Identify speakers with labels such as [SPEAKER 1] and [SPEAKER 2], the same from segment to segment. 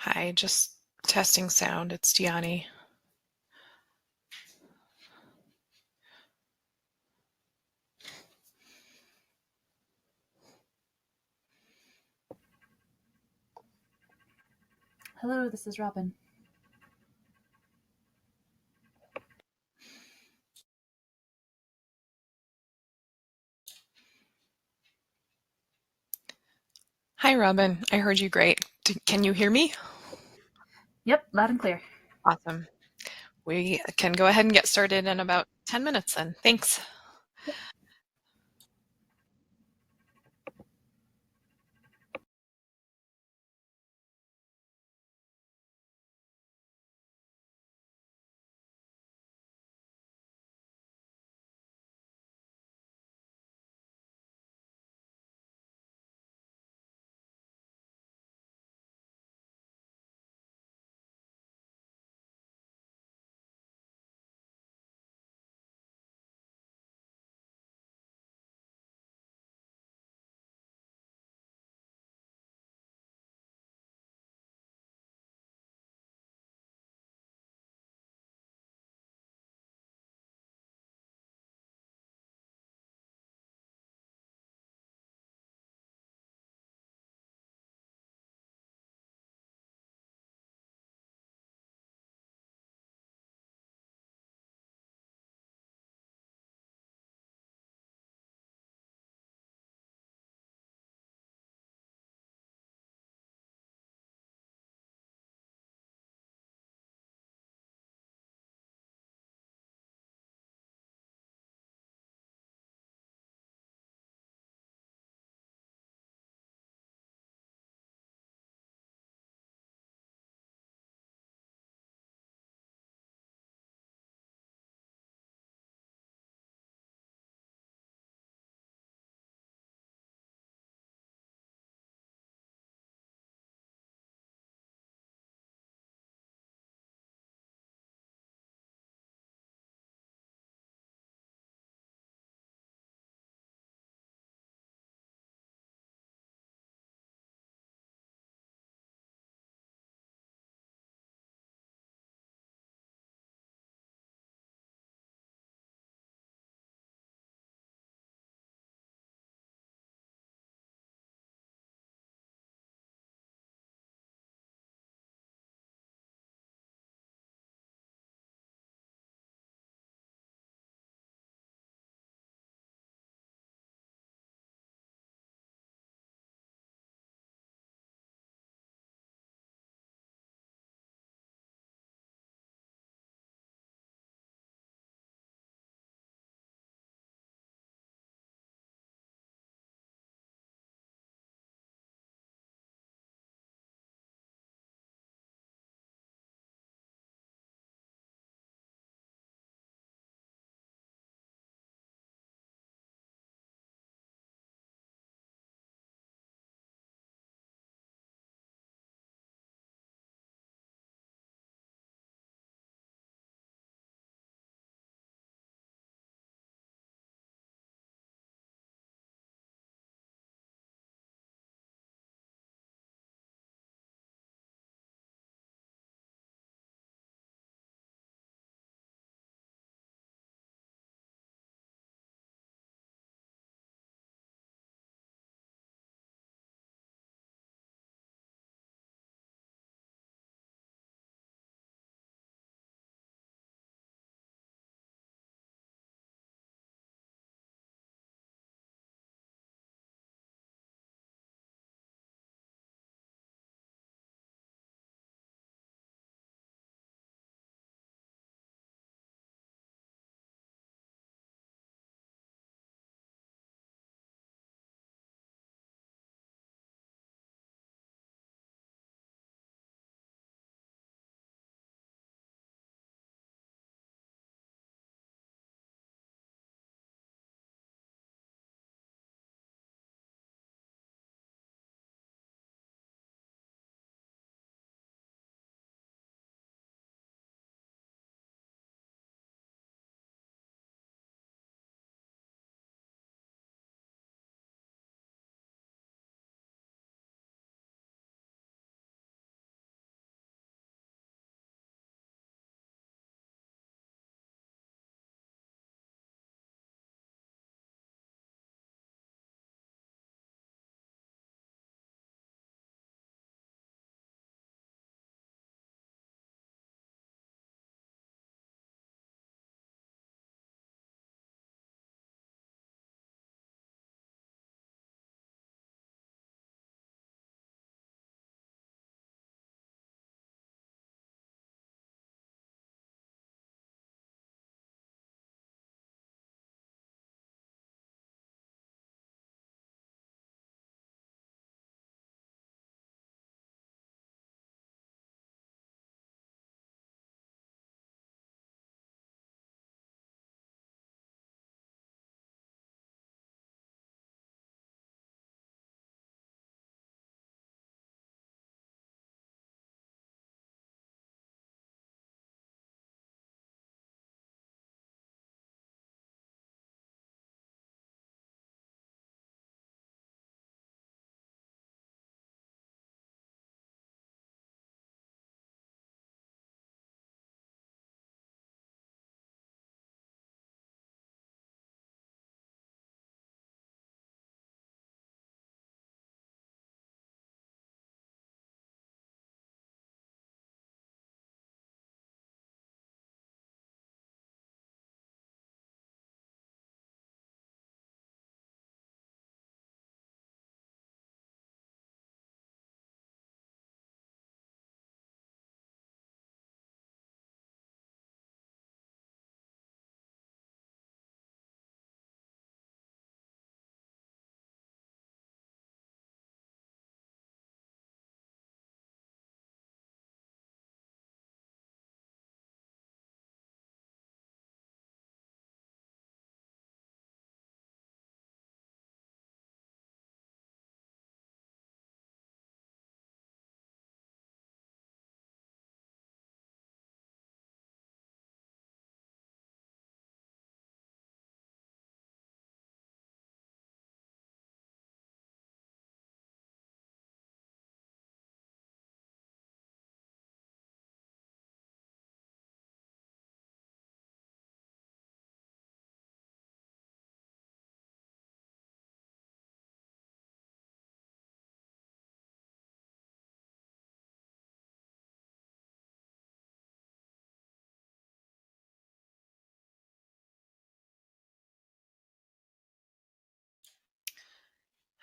[SPEAKER 1] Hi, just testing sound. It's Dianna.
[SPEAKER 2] Hello, this is Robyn.
[SPEAKER 1] Hi, Robyn. I heard you great. Can you hear me?
[SPEAKER 2] Yep, loud and clear.
[SPEAKER 1] Awesome. We can go ahead and get started in about 10 minutes then. Thanks.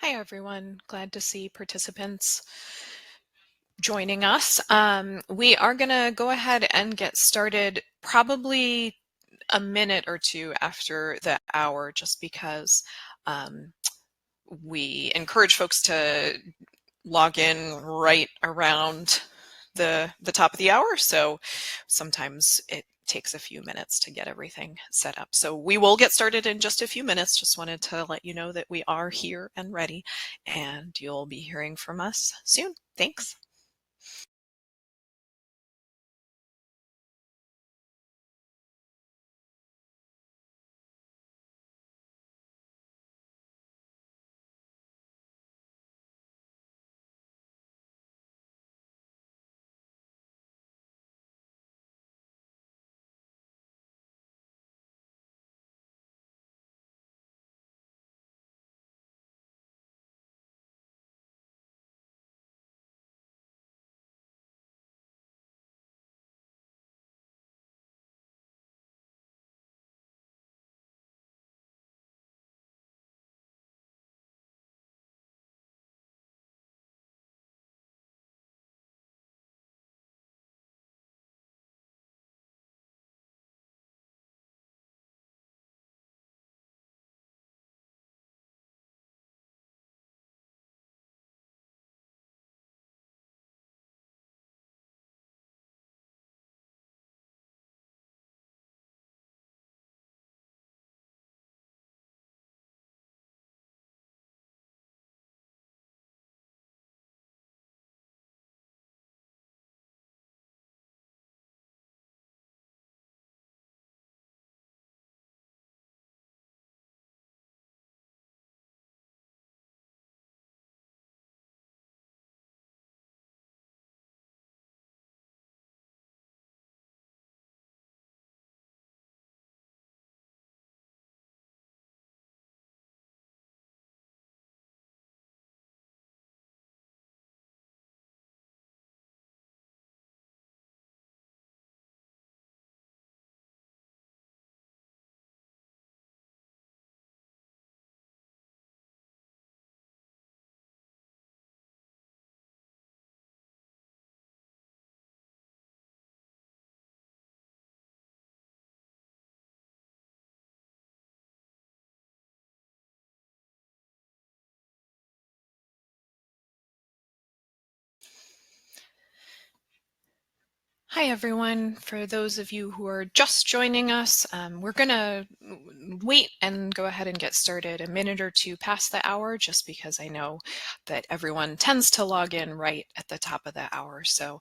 [SPEAKER 1] Hi, everyone. Glad to see participants joining us. We are going to go ahead and get started probably a minute or two after the hour, just because we encourage folks to log in right around the top of the hour. So sometimes it takes a few minutes to get everything set up. So we will get started in just a few minutes. Just wanted to let you know that we are here and ready, and you'll be hearing from us soon. Thanks. Hi, everyone. For those of you who are just joining us, we're going to wait and go ahead and get started a minute or two past the hour, just because I know that everyone tends to log in right at the top of the hour. So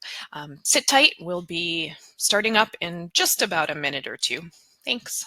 [SPEAKER 1] sit tight. We'll be starting up in just about a minute or two. Thanks.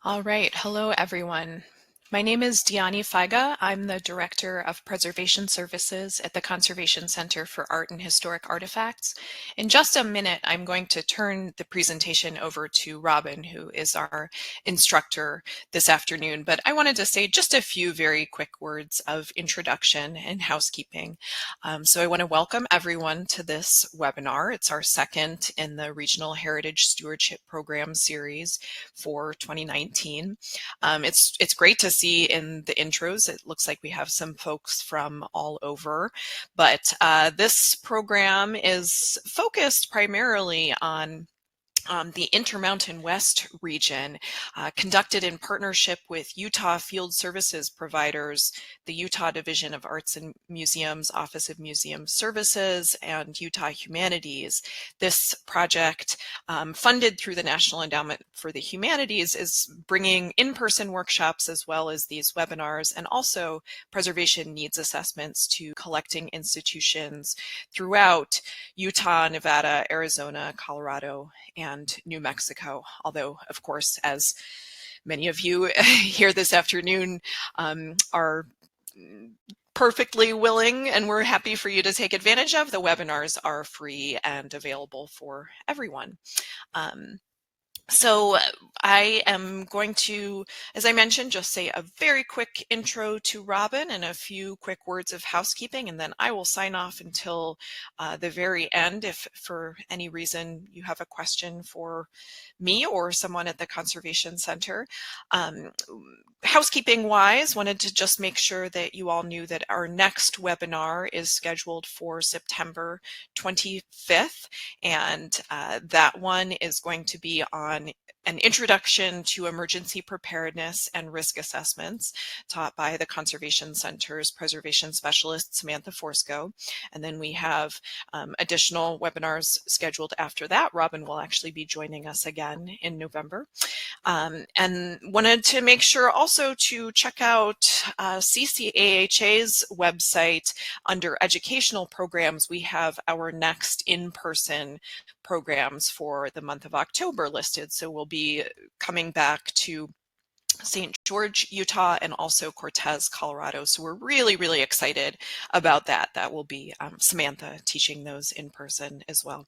[SPEAKER 1] All right. Hello, everyone. My name is Dianna Vega. I'm the Director of Preservation Services at the Conservation Center for Art and Historic Artifacts. In just a minute, I'm going to turn the presentation over to Robyn, who is our instructor this afternoon. But I wanted to say just a few very quick words of introduction and housekeeping. So I want to welcome everyone to this webinar. It's our second in the Regional Heritage Stewardship Program series for 2019. It's great to see in the intros. It looks like we have some folks from all over, but this program is focused primarily on the Intermountain West region, conducted in partnership with Utah Field Services providers, the Utah Division of Arts and Museums, Office of Museum Services, and Utah Humanities. This project, funded through the National Endowment for the Humanities, is bringing in-person workshops as well as these webinars and also preservation needs assessments to collecting institutions throughout Utah, Nevada, Arizona, Colorado, and New Mexico. Although, of course, as many of you here this afternoon are perfectly willing and we're happy for you to take advantage of, the webinars are free and available for everyone. So I am going to, as I mentioned, just say a very quick intro to Robyn and a few quick words of housekeeping, and then I will sign off until the very end if for any reason you have a question for me or someone at the Conservation Center. Housekeeping wise, wanted to just make sure that you all knew that our next webinar is scheduled for September 25th, and that one is going to be on an introduction to emergency preparedness and risk assessments taught by the Conservation Center's preservation specialist, Samantha Forsco. And then we have additional webinars scheduled after that. Robyn will actually be joining us again in November. And wanted to make sure also to check out CCAHA's website. Under educational programs, we have our next in-person programs for the month of October listed. So we'll be coming back to St. George, Utah, and also Cortez, Colorado. So we're really, really excited about that. That will be Samantha teaching those in person as well.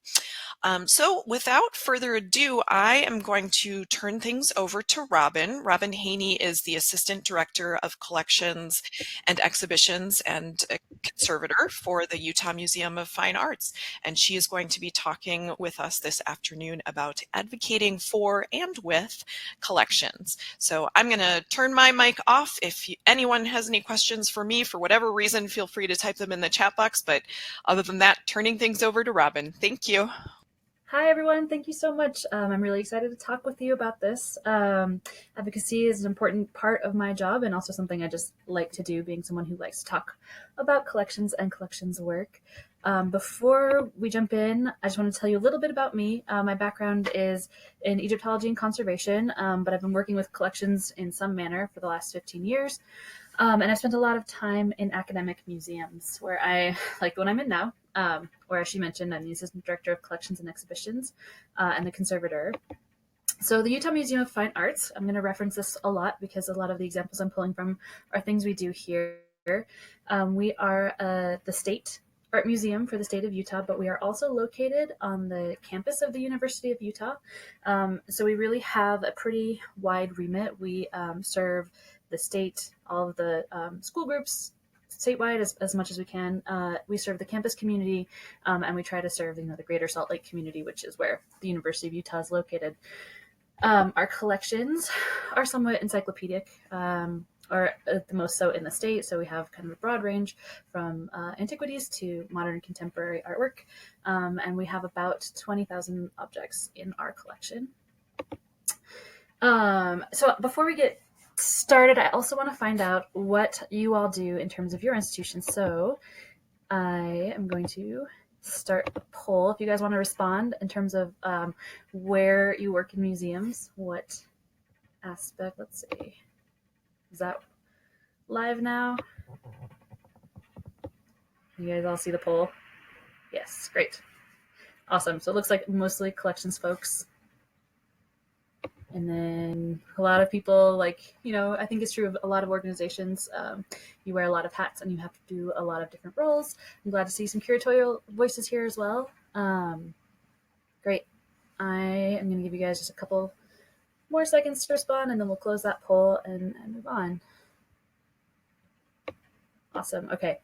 [SPEAKER 1] So without further ado, I am going to turn things over to Robyn. Robyn Hanie is the Assistant Director of Collections and Exhibitions and a Conservator for the Utah Museum of Fine Arts. And she is going to be talking with us this afternoon about advocating for and with collections. So I'm going to turn my mic off. If anyone has any questions for me for whatever reason, feel free to type them in the chat box. But other than that, turning things over to Robyn. Thank you.
[SPEAKER 2] Hi, everyone. Thank you so much. I'm really excited to talk with you about this. Advocacy is an important part of my job and also something I just like to do, being someone who likes to talk about collections and collections work. Before we jump in, I just want to tell you a little bit about me. My background is in Egyptology and conservation, but I've been working with collections in some manner for the last 15 years. And I spent a lot of time in academic museums where like the one I'm in now, where, as she mentioned, I'm the Assistant Director of Collections and Exhibitions and the Conservator. So the Utah Museum of Fine Arts, I'm going to reference this a lot because a lot of the examples I'm pulling from are things we do here. We are the state art museum for the state of Utah, but we are also located on the campus of the University of Utah. So we really have a pretty wide remit. We serve the state, all of the school groups statewide as much as we can. We serve the campus community, and we try to serve the greater Salt Lake community, which is where the University of Utah is located. Our collections are somewhat encyclopedic, or the most so in the state. So we have kind of a broad range from antiquities to modern contemporary artwork, and we have about 20,000 objects in our collection. So before we get started, I also want to find out what you all do in terms of your institution. So I am going to start a poll. If you guys want to respond in terms of where you work in museums, what aspect, let's see. Is that live now? You guys all see the poll? Yes, great. Awesome. So it looks like mostly collections folks. And then a lot of people, like, I think it's true of a lot of organizations, you wear a lot of hats and you have to do a lot of different roles. I'm glad to see some curatorial voices here as well. Great. I am going to give you guys just a couple more seconds to respond, and then we'll close that poll and move on. Awesome. Okay.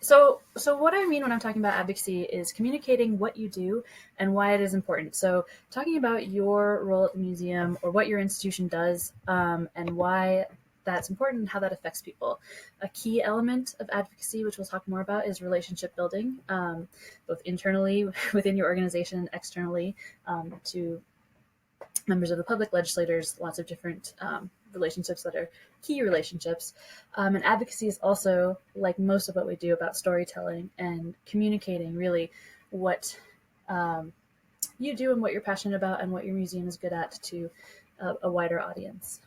[SPEAKER 2] So what I mean when I'm talking about advocacy is communicating what you do and why it is important. So talking about your role at the museum or what your institution does, and why that's important and how that affects people. A key element of advocacy, which we'll talk more about, is relationship building, both internally within your organization and externally, to members of the public, legislators, lots of different relationships that are key relationships. And advocacy is also, like most of what we do, about storytelling and communicating really what you do and what you're passionate about and what your museum is good at to a wider audience.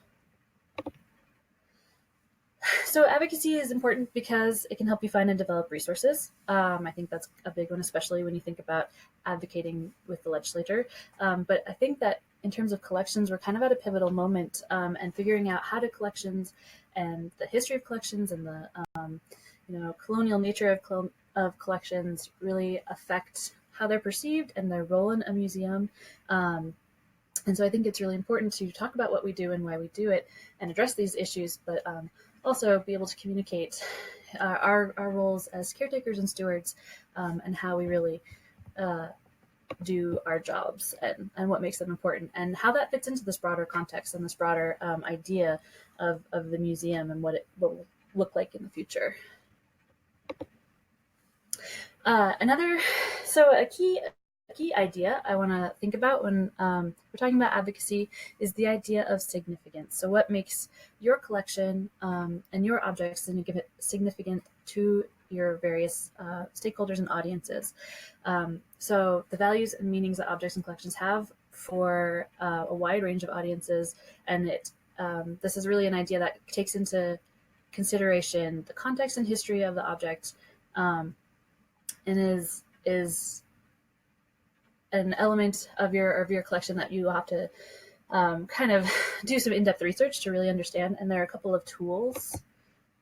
[SPEAKER 2] So advocacy is important because it can help you find and develop resources. I think that's a big one, especially when you think about advocating with the legislature. But I think that in terms of collections, we're kind of at a pivotal moment, and figuring out how do collections and the history of collections and the colonial nature of collections really affect how they're perceived and their role in a museum. And so I think it's really important to talk about what we do and why we do it and address these issues, but also be able to communicate our roles as caretakers and stewards, and how we really do our jobs, and what makes them important, and how that fits into this broader context and this broader idea of the museum and what it will look like in the future. A key idea I want to think about when we're talking about advocacy is the idea of significance. So what makes your collection and your objects significant to your various stakeholders and audiences. So the values and meanings that objects and collections have for a wide range of audiences, and this is really an idea that takes into consideration the context and history of the object, and is an element of your collection that you will have to kind of do some in-depth research to really understand. And there are a couple of tools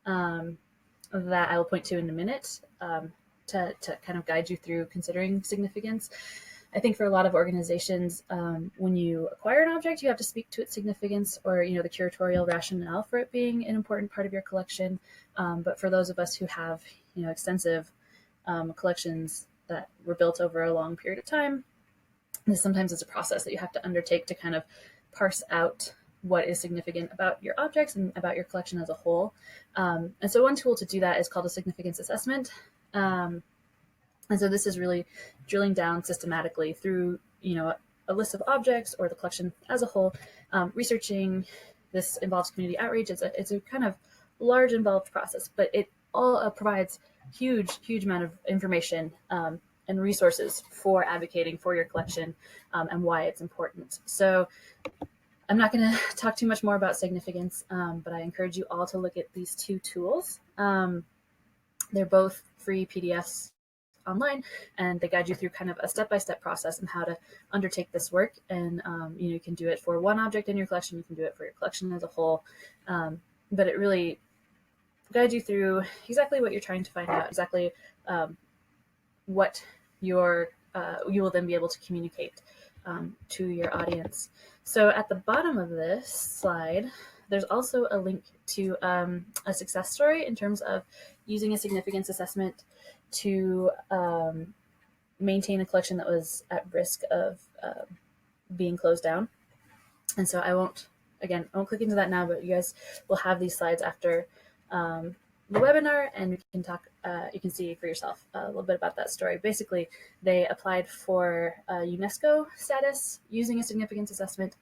[SPEAKER 2] that I will point to in a minute, to kind of guide you through considering significance. I think for a lot of organizations, when you acquire an object, you have to speak to its significance, or the curatorial rationale for it being an important part of your collection. But for those of us who have extensive collections that were built over a long period of time, sometimes it's a process that you have to undertake to kind of parse out what is significant about your objects and about your collection as a whole. And so one tool to do that is called a significance assessment. And so this is really drilling down systematically through, a list of objects or the collection as a whole, researching. This involves community outreach. It's a kind of large, involved process, but it all provides huge amount of information and resources for advocating for your collection, and why it's important. So I'm not going to talk too much more about significance, but I encourage you all to look at these two tools. They're both free PDFs online, and they guide you through kind of a step-by-step process on how to undertake this work. And you can do it for one object in your collection, you can do it for your collection as a whole, but it really guides you through exactly what you're trying to find out, exactly what you will then be able to communicate to your audience. So at the bottom of this slide, there's also a link to a success story in terms of using a significance assessment to maintain a collection that was at risk of being closed down. And so I won't click into that now, but you guys will have these slides after the webinar, and you can talk. You can see for yourself a little bit about that story. Basically, they applied for UNESCO status using a significance assessment,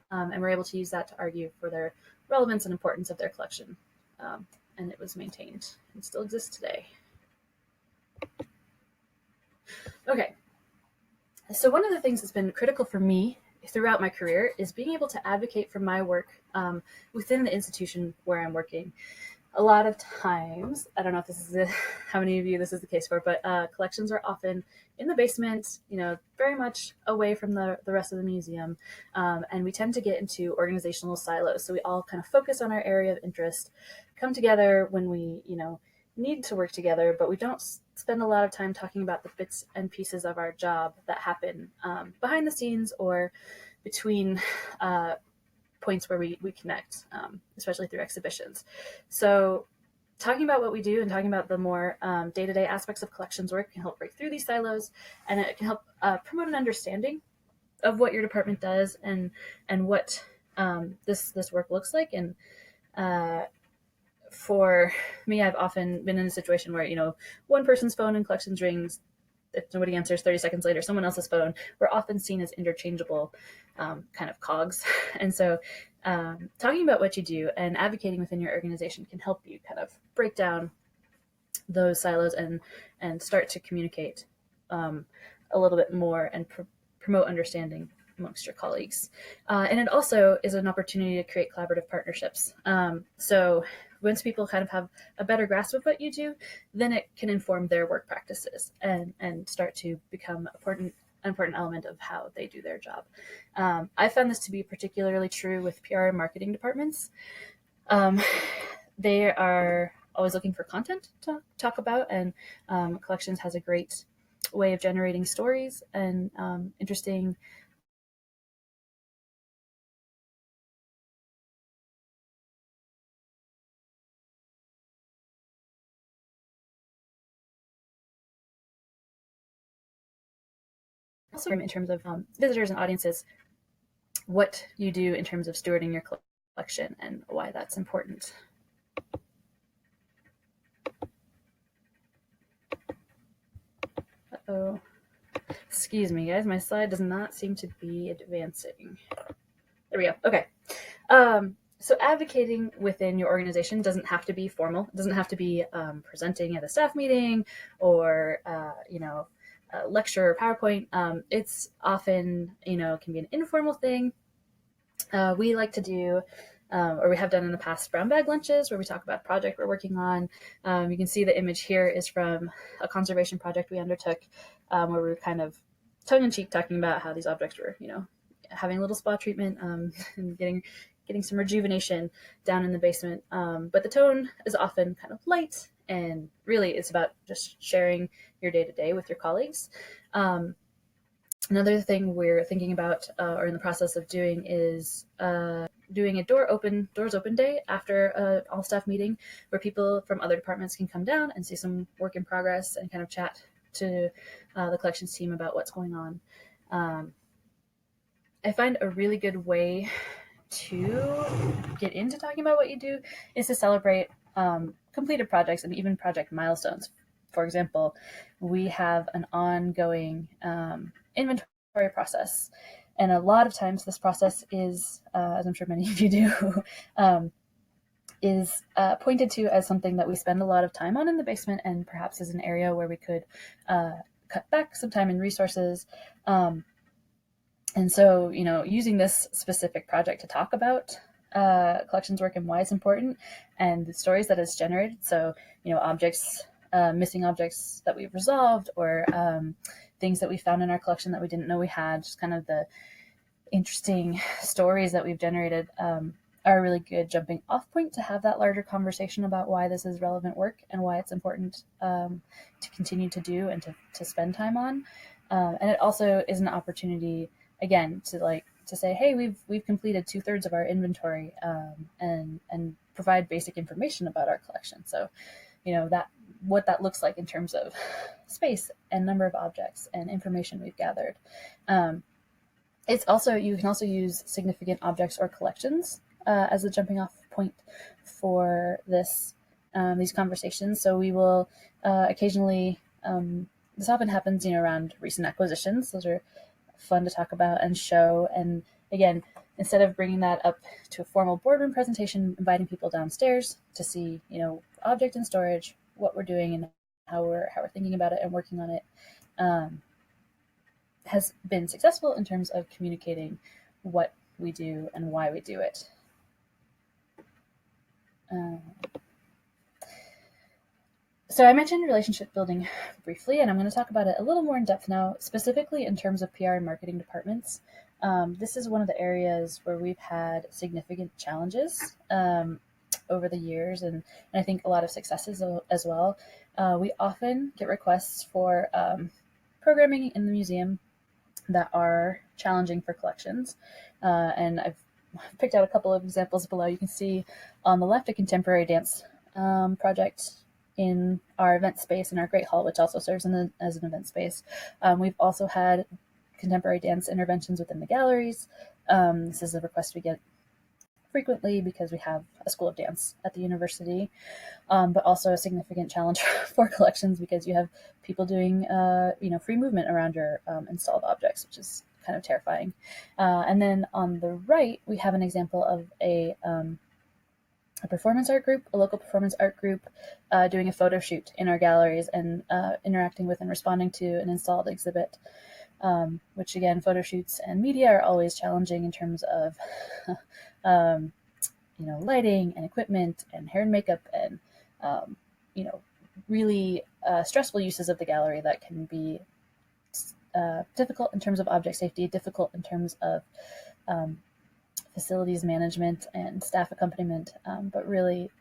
[SPEAKER 2] and were able to use that to argue for their relevance and importance of their collection. And it was maintained and still exists today. Okay, so one of the things that's been critical for me throughout my career is being able to advocate for my work within the institution where I'm working. a lot of times, I don't know if this is how many of you this is the case for, but collections are often in the basement, very much away from the rest of the museum. And we tend to get into organizational silos. So we all kind of focus on our area of interest, come together when we, need to work together, but we don't spend a lot of time talking about the bits and pieces of our job that happen behind the scenes or between points where we connect, especially through exhibitions. So talking about what we do and talking about the more day-to-day aspects of collections work can help break through these silos, and it can help promote an understanding of what your department does and what this work looks like. And for me, I've often been in a situation where, one person's phone in collections rings. If nobody answers 30 seconds later, someone else's phone. We're often seen as interchangeable kind of cogs. And so talking about what you do and advocating within your organization can help you kind of break down those silos and start to communicate a little bit more and promote understanding amongst your colleagues. And it also is an opportunity to create collaborative partnerships. So once people kind of have a better grasp of what you do, then it can inform their work practices and start to become an important element of how they do their job. I found this to be particularly true with PR and marketing departments. They are always looking for content to talk about, and collections has a great way of generating stories and interesting also in terms of visitors and audiences, what you do in terms of stewarding your collection and why that's important. Uh-oh. Excuse me, guys. My slide does not seem to be advancing. There we go. Okay. So advocating within your organization doesn't have to be formal. It doesn't have to be presenting at a staff meeting or, a lecture or PowerPoint. It's often, can be an informal thing. We like to do, or we have done in the past, brown bag lunches where we talk about a project we're working on. You can see the image here is from a conservation project we undertook where we were kind of tongue-in-cheek talking about how these objects were, having a little spa treatment and getting some rejuvenation down in the basement. But the tone is often kind of light, and really it's about just sharing your day-to-day with your colleagues. Another thing we're thinking about or in the process of doing is doing a doors open day after an all staff meeting where people from other departments can come down and see some work in progress and kind of chat to the collections team about what's going on. I find a really good way to get into talking about what you do is to celebrate completed projects and even project milestones. For example, we have an ongoing inventory process, and a lot of times this process is, as I'm sure many of you do, is pointed to as something that we spend a lot of time on in the basement, and perhaps is an area where we could cut back some time and resources. And so, using this specific project to talk about collections work and why it's important and the stories that it's generated. So, objects, missing objects that we've resolved, or things that we found in our collection that we didn't know we had, just kind of the interesting stories that we've generated are a really good jumping off point to have that larger conversation about why this is relevant work and why it's important to continue to do and to spend time on. And it also is an opportunity, again, to say, hey, we've completed 2/3 of our inventory and provide basic information about our collection. So, that what that looks like in terms of space and number of objects and information we've gathered. You can also use significant objects or collections as a jumping off point for these conversations. So we will occasionally, this often happens, around recent acquisitions. Those are fun to talk about and show. And again, instead of bringing that up to a formal boardroom presentation, inviting people downstairs to see, object in storage, what we're doing and how we're thinking about it and working on it, has been successful in terms of communicating what we do and why we do it. So I mentioned relationship building briefly, and I'm going to talk about it a little more in depth now, specifically in terms of PR and marketing departments. This is one of the areas where we've had significant challenges over the years, and I think a lot of successes as well. We often get requests for programming in the museum that are challenging for collections, and I've picked out a couple of examples below. You can see on the left a contemporary dance project in our event space in our Great Hall, which also serves as an event space. We've also had contemporary dance interventions within the galleries. This is a request we get frequently because we have a school of dance at the university, but also a significant challenge for collections because you have people doing free movement around your installed objects, which is kind of terrifying. And then on the right, we have an example of a performance art group, a local performance art group, doing a photo shoot in our galleries and interacting with and responding to an installed exhibit, which again, photo shoots and media are always challenging in terms of lighting and equipment and hair and makeup and really stressful uses of the gallery that can be difficult in terms of object safety, difficult in terms of facilities management and staff accompaniment, but really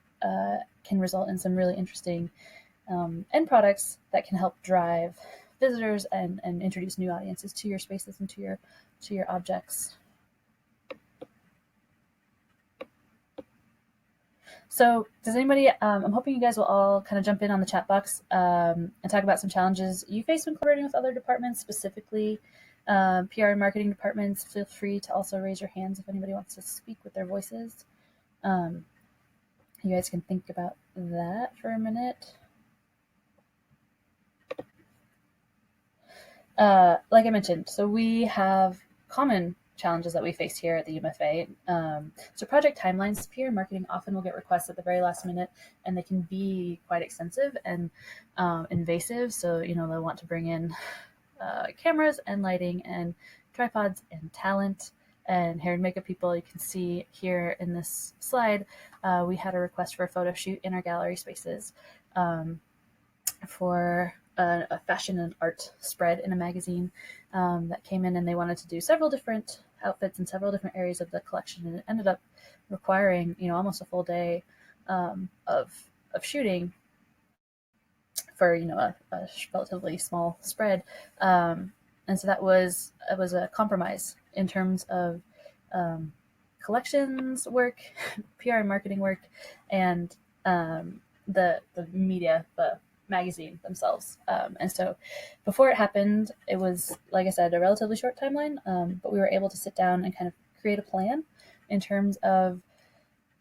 [SPEAKER 2] can result in some really interesting end products that can help drive visitors and introduce new audiences to your spaces and to your objects. So does anybody, I'm hoping you guys will all kind of jump in on the chat box and talk about some challenges you face when collaborating with other departments, specifically PR and marketing departments. Feel free to also raise your hands if anybody wants to speak with their voices. You guys can think about that for a minute. Like I mentioned, so we have common challenges that we face here at the UMFA. So project timelines, PR marketing often will get requests at the very last minute, and they can be quite extensive and invasive. So, they'll want to bring in cameras and lighting and tripods and talent and hair and makeup people. You can see here in this slide, we had a request for a photo shoot in our gallery spaces for a fashion and art spread in a magazine that came in, and they wanted to do several different outfits in several different areas of the collection, and it ended up requiring almost a full day of shooting for a relatively small spread, and so that was a compromise in terms of collections work, PR and marketing work, and the media, the magazine themselves. And so before it happened, it was, like I said, a relatively short timeline, but we were able to sit down and kind of create a plan in terms of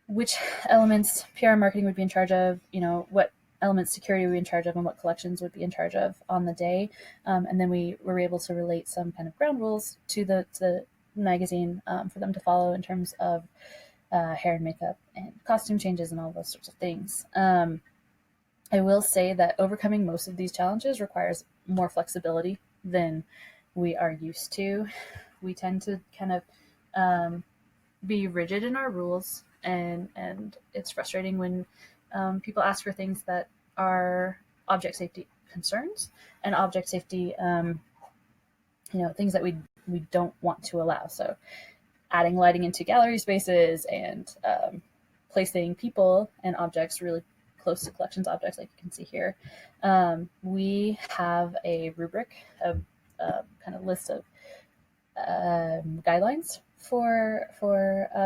[SPEAKER 2] which elements PR and marketing would be in charge of, what elements security would be in charge of, and what collections would be in charge of on the day. And then we were able to relate some kind of ground rules to the magazine for them to follow in terms of hair and makeup and costume changes and all those sorts of things. I will say that overcoming most of these challenges requires more flexibility than we are used to. We tend to kind of be rigid in our rules, and it's frustrating when people ask for things that are object safety concerns and object safety, things that we don't want to allow. So adding lighting into gallery spaces and placing people and objects really close to collections objects, like you can see here. We have a rubric of kind of list of guidelines for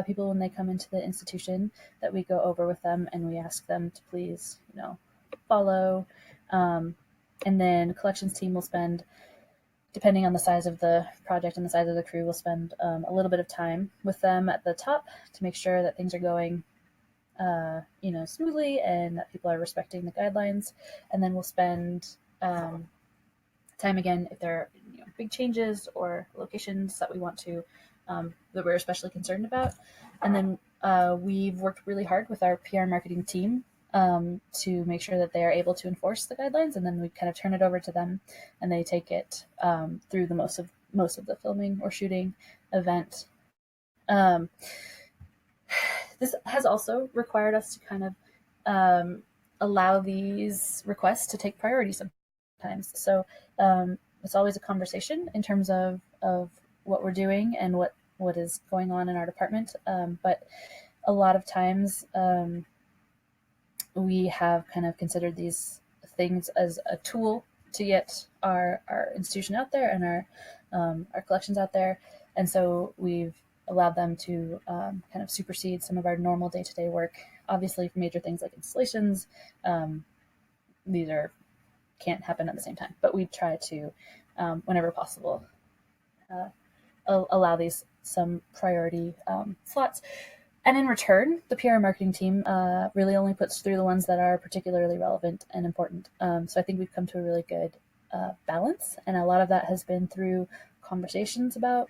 [SPEAKER 2] people when they come into the institution that we go over with them, and we ask them to please, follow. And then collections team will spend, depending on the size of the project and the size of the crew, will spend a little bit of time with them at the top to make sure that things are going smoothly and that people are respecting the guidelines. And then we'll spend time again if there are big changes or locations that we want to that we're especially concerned about. And then we've worked really hard with our PR marketing team to make sure that they are able to enforce the guidelines, and then we kind of turn it over to them, and they take it through the most of the filming or shooting event. This has also required us to kind of allow these requests to take priority sometimes. So it's always a conversation in terms of what we're doing and what is going on in our department. But a lot of times we have kind of considered these things as a tool to get our institution out there and our collections out there. And so we've allowed them to kind of supersede some of our normal day-to-day work. Obviously, for major things like installations, these can't happen at the same time. But we try to, whenever possible, allow these some priority slots. And in return, the PR marketing team really only puts through the ones that are particularly relevant and important. So I think we've come to a really good balance. And a lot of that has been through conversations about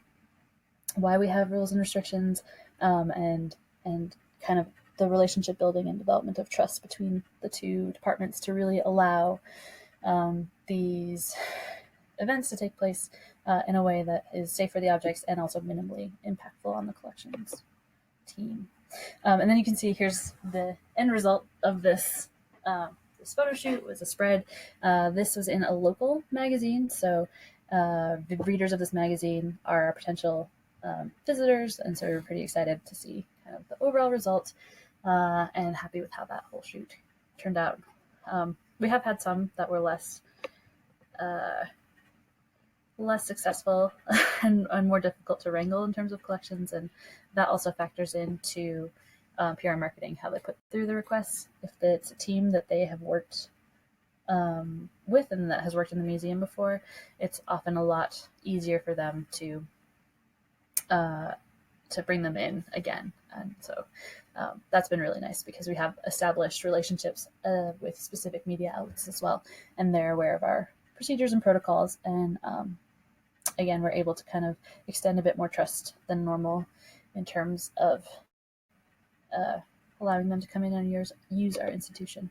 [SPEAKER 2] why we have rules and restrictions, and kind of the relationship building and development of trust between the two departments to really allow these events to take place in a way that is safe for the objects and also minimally impactful on the collections team. And then you can see here's the end result of this this photo shoot. Was a spread. This was in a local magazine, so the readers of this magazine are our potential visitors, and so we were pretty excited to see kind of the overall result and happy with how that whole shoot turned out. We have had some that were less successful and more difficult to wrangle in terms of collections, and that also factors into PR marketing, how they put through the requests. If it's a team that they have worked with and that has worked in the museum before, it's often a lot easier for them to bring them in again. And so that's been really nice because we have established relationships with specific media outlets as well, and they're aware of our procedures and protocols, and again, we're able to kind of extend a bit more trust than normal in terms of allowing them to come in and use our institution.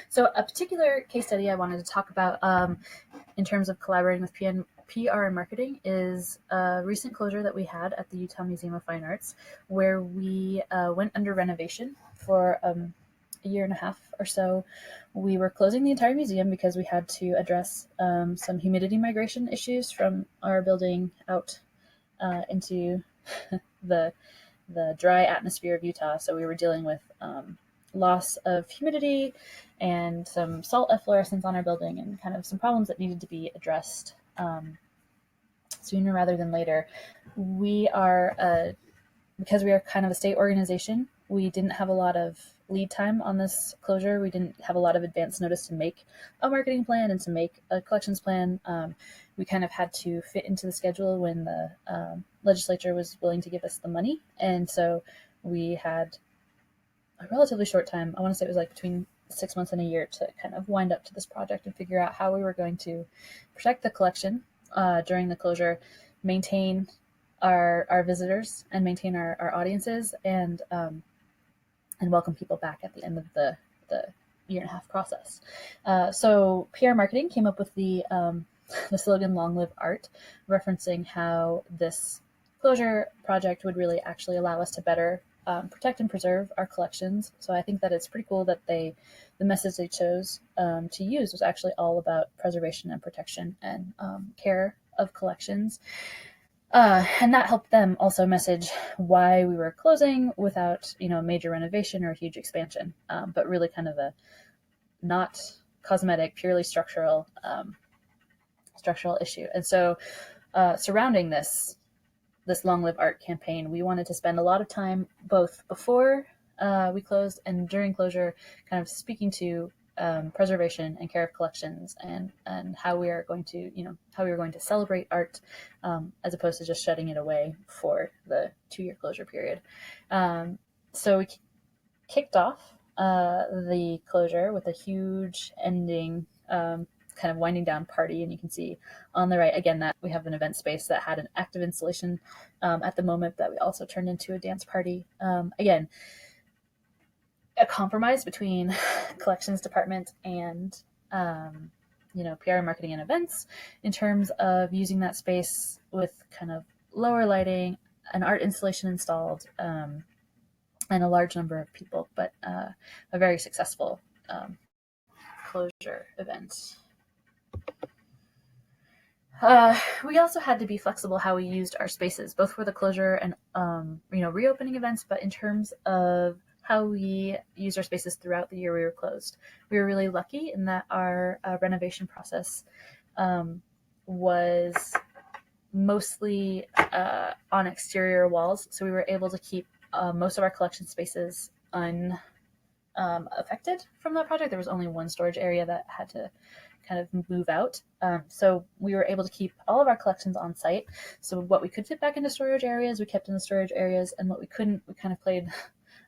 [SPEAKER 2] So a particular case study I wanted to talk about in terms of collaborating with PR and marketing is a recent closure that we had at the Utah Museum of Fine Arts, where we went under renovation for a year and a half or so. We were closing the entire museum because we had to address some humidity migration issues from our building out into the dry atmosphere of Utah. So we were dealing with loss of humidity and some salt efflorescence on our building, and kind of some problems that needed to be addressed sooner rather than later. We are, because we are kind of a state organization, we didn't have a lot of lead time on this closure. We didn't have a lot of advance notice to make a marketing plan and to make a collections plan. We kind of had to fit into the schedule when the legislature was willing to give us the money. And so we had a relatively short time. I want to say it was like between 6 months and a year to kind of wind up to this project and figure out how we were going to protect the collection during the closure, maintain our visitors and maintain our audiences, and welcome people back at the end of the year and a half process. So PR marketing came up with the slogan "Long Live Art," referencing how this closure project would really actually allow us to better protect and preserve our collections. So I think that it's pretty cool that the message they chose to use was actually all about preservation and protection and care of collections. And that helped them also message why we were closing without, a major renovation or a huge expansion, but really kind of a not cosmetic, purely structural issue. And so surrounding this Long Live Art campaign, we wanted to spend a lot of time both before we closed and during closure kind of speaking to preservation and care of collections, and how we are going to celebrate art as opposed to just shutting it away for the 2-year closure period. So we kicked off the closure with a huge ending kind of winding down party, and you can see on the right again that we have an event space that had an active installation at the moment that we also turned into a dance party. Again, a compromise between collections department and PR marketing and events in terms of using that space with kind of lower lighting, an art installation installed, and a large number of people, but a very successful um, closure event. We also had to be flexible how we used our spaces, both for the closure and reopening events, but in terms of how we used our spaces throughout the year we were closed. We were really lucky in that our renovation process was mostly on exterior walls, so we were able to keep most of our collection spaces unaffected from that project. There was only one storage area that had to kind of move out. So we were able to keep all of our collections on site. So what we could fit back into storage areas, we kept in the storage areas, and what we couldn't, we kind of played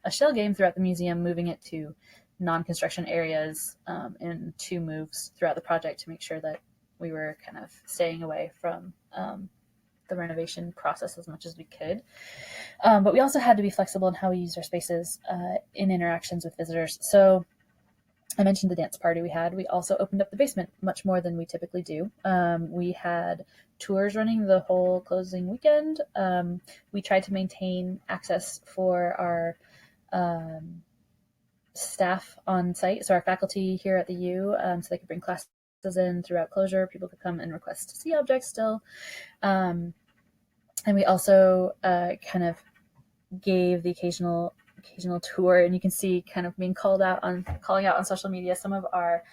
[SPEAKER 2] a shell game throughout the museum, moving it to non-construction areas in 2 moves throughout the project to make sure that we were kind of staying away from the renovation process as much as we could. But we also had to be flexible in how we used our spaces in interactions with visitors. So I mentioned the dance party we had. We also opened up the basement much more than we typically do. We had tours running the whole closing weekend. We tried to maintain access for our staff on site, so our faculty here at the U, so they could bring classes in throughout closure. People could come and request to see objects still. And we also kind of gave the occasional tour, and you can see kind of being calling out on social media some of our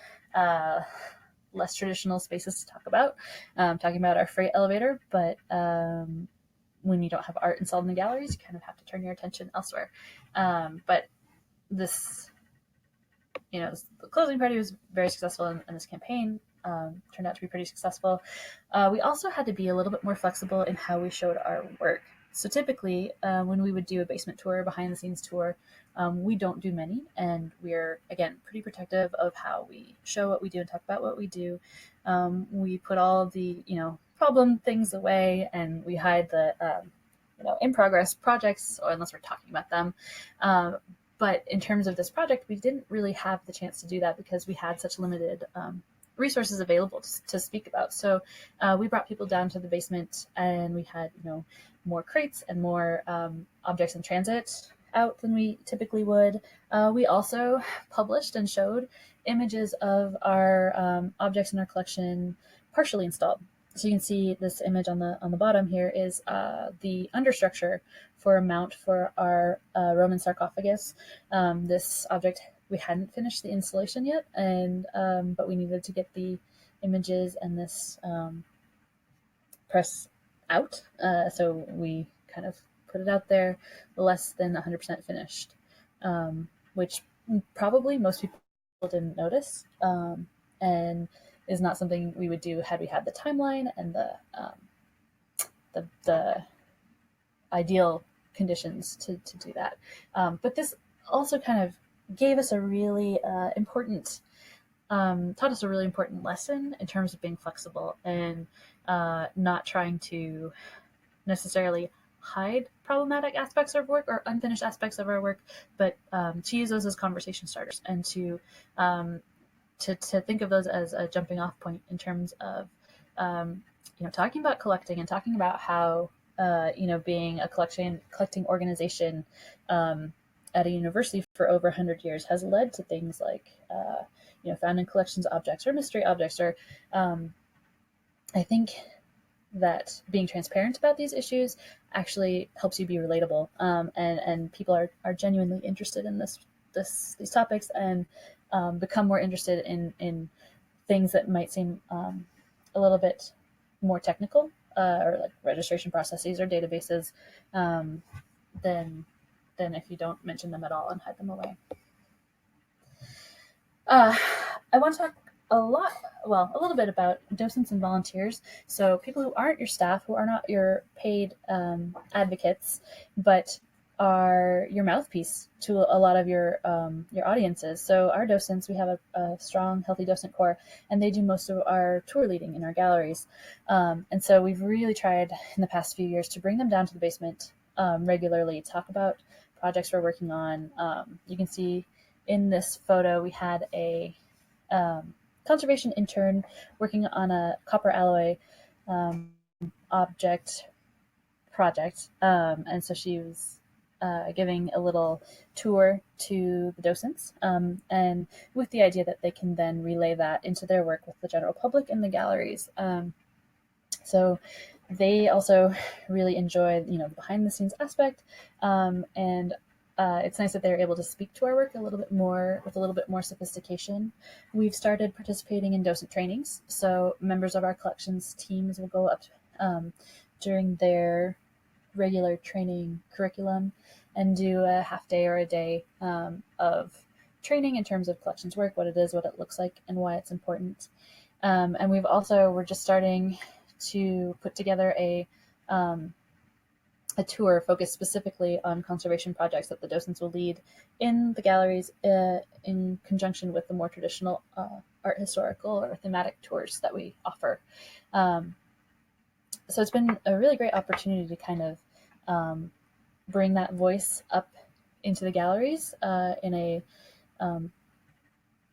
[SPEAKER 2] less traditional spaces to talk about, talking about our freight elevator, but when you don't have art installed in the galleries, you kind of have to turn your attention elsewhere. But this, the closing party was very successful, in this campaign turned out to be pretty successful. We also had to be a little bit more flexible in how we showed our work. So typically, when we would do a basement tour, behind the scenes tour, we don't do many, and we're, again, pretty protective of how we show what we do and talk about what we do. We put all of the, problem things away, and we hide the, in progress projects, or unless we're talking about them. But in terms of this project, we didn't really have the chance to do that because we had such limited resources available to speak about. So we brought people down to the basement, and we had, more crates and more objects in transit out than we typically would. We also published and showed images of our objects in our collection partially installed. So you can see this image on the bottom here is the understructure for a mount for our Roman sarcophagus. This object, we hadn't finished the installation yet, and but we needed to get the images and this press out. So we kind of put it out there less than 100% finished, which probably most people didn't notice, and is not something we would do had we had the timeline and the ideal conditions to do that. But this also kind of gave us a really important, taught us a really important lesson in terms of being flexible and not trying to necessarily hide problematic aspects of work or unfinished aspects of our work, but to use those as conversation starters, and to think of those as a jumping off point in terms of talking about collecting and talking about how being a collecting organization at a university for over 100 years has led to things like found in collections objects or mystery objects, or I think that being transparent about these issues actually helps you be relatable, and people are genuinely interested in these topics, and become more interested in things that might seem a little bit more technical, or like registration processes or databases, than if you don't mention them at all and hide them away. I want to talk a little bit about docents and volunteers. So people who aren't your staff, who are not your paid advocates, but are your mouthpiece to a lot of your audiences. So our docents, we have a strong, healthy docent core, and they do most of our tour leading in our galleries. And so we've really tried in the past few years to bring them down to the basement regularly, talk about projects we're working on. You can see in this photo we had a conservation intern working on a copper alloy object project, and so she was giving a little tour to the docents, and with the idea that they can then relay that into their work with the general public in the galleries. So they also really enjoy, the behind the scenes aspect, and it's nice that they're able to speak to our work a little bit more with a little bit more sophistication. We've started participating in docent trainings, so members of our collections teams will go up during their regular training curriculum and do a half day or a day of training in terms of collections work, what it is, what it looks like, and why it's important. And we're just starting to put together a tour focused specifically on conservation projects that the docents will lead in the galleries in conjunction with the more traditional art historical or thematic tours that we offer. So it's been a really great opportunity to kind of bring that voice up into the galleries in a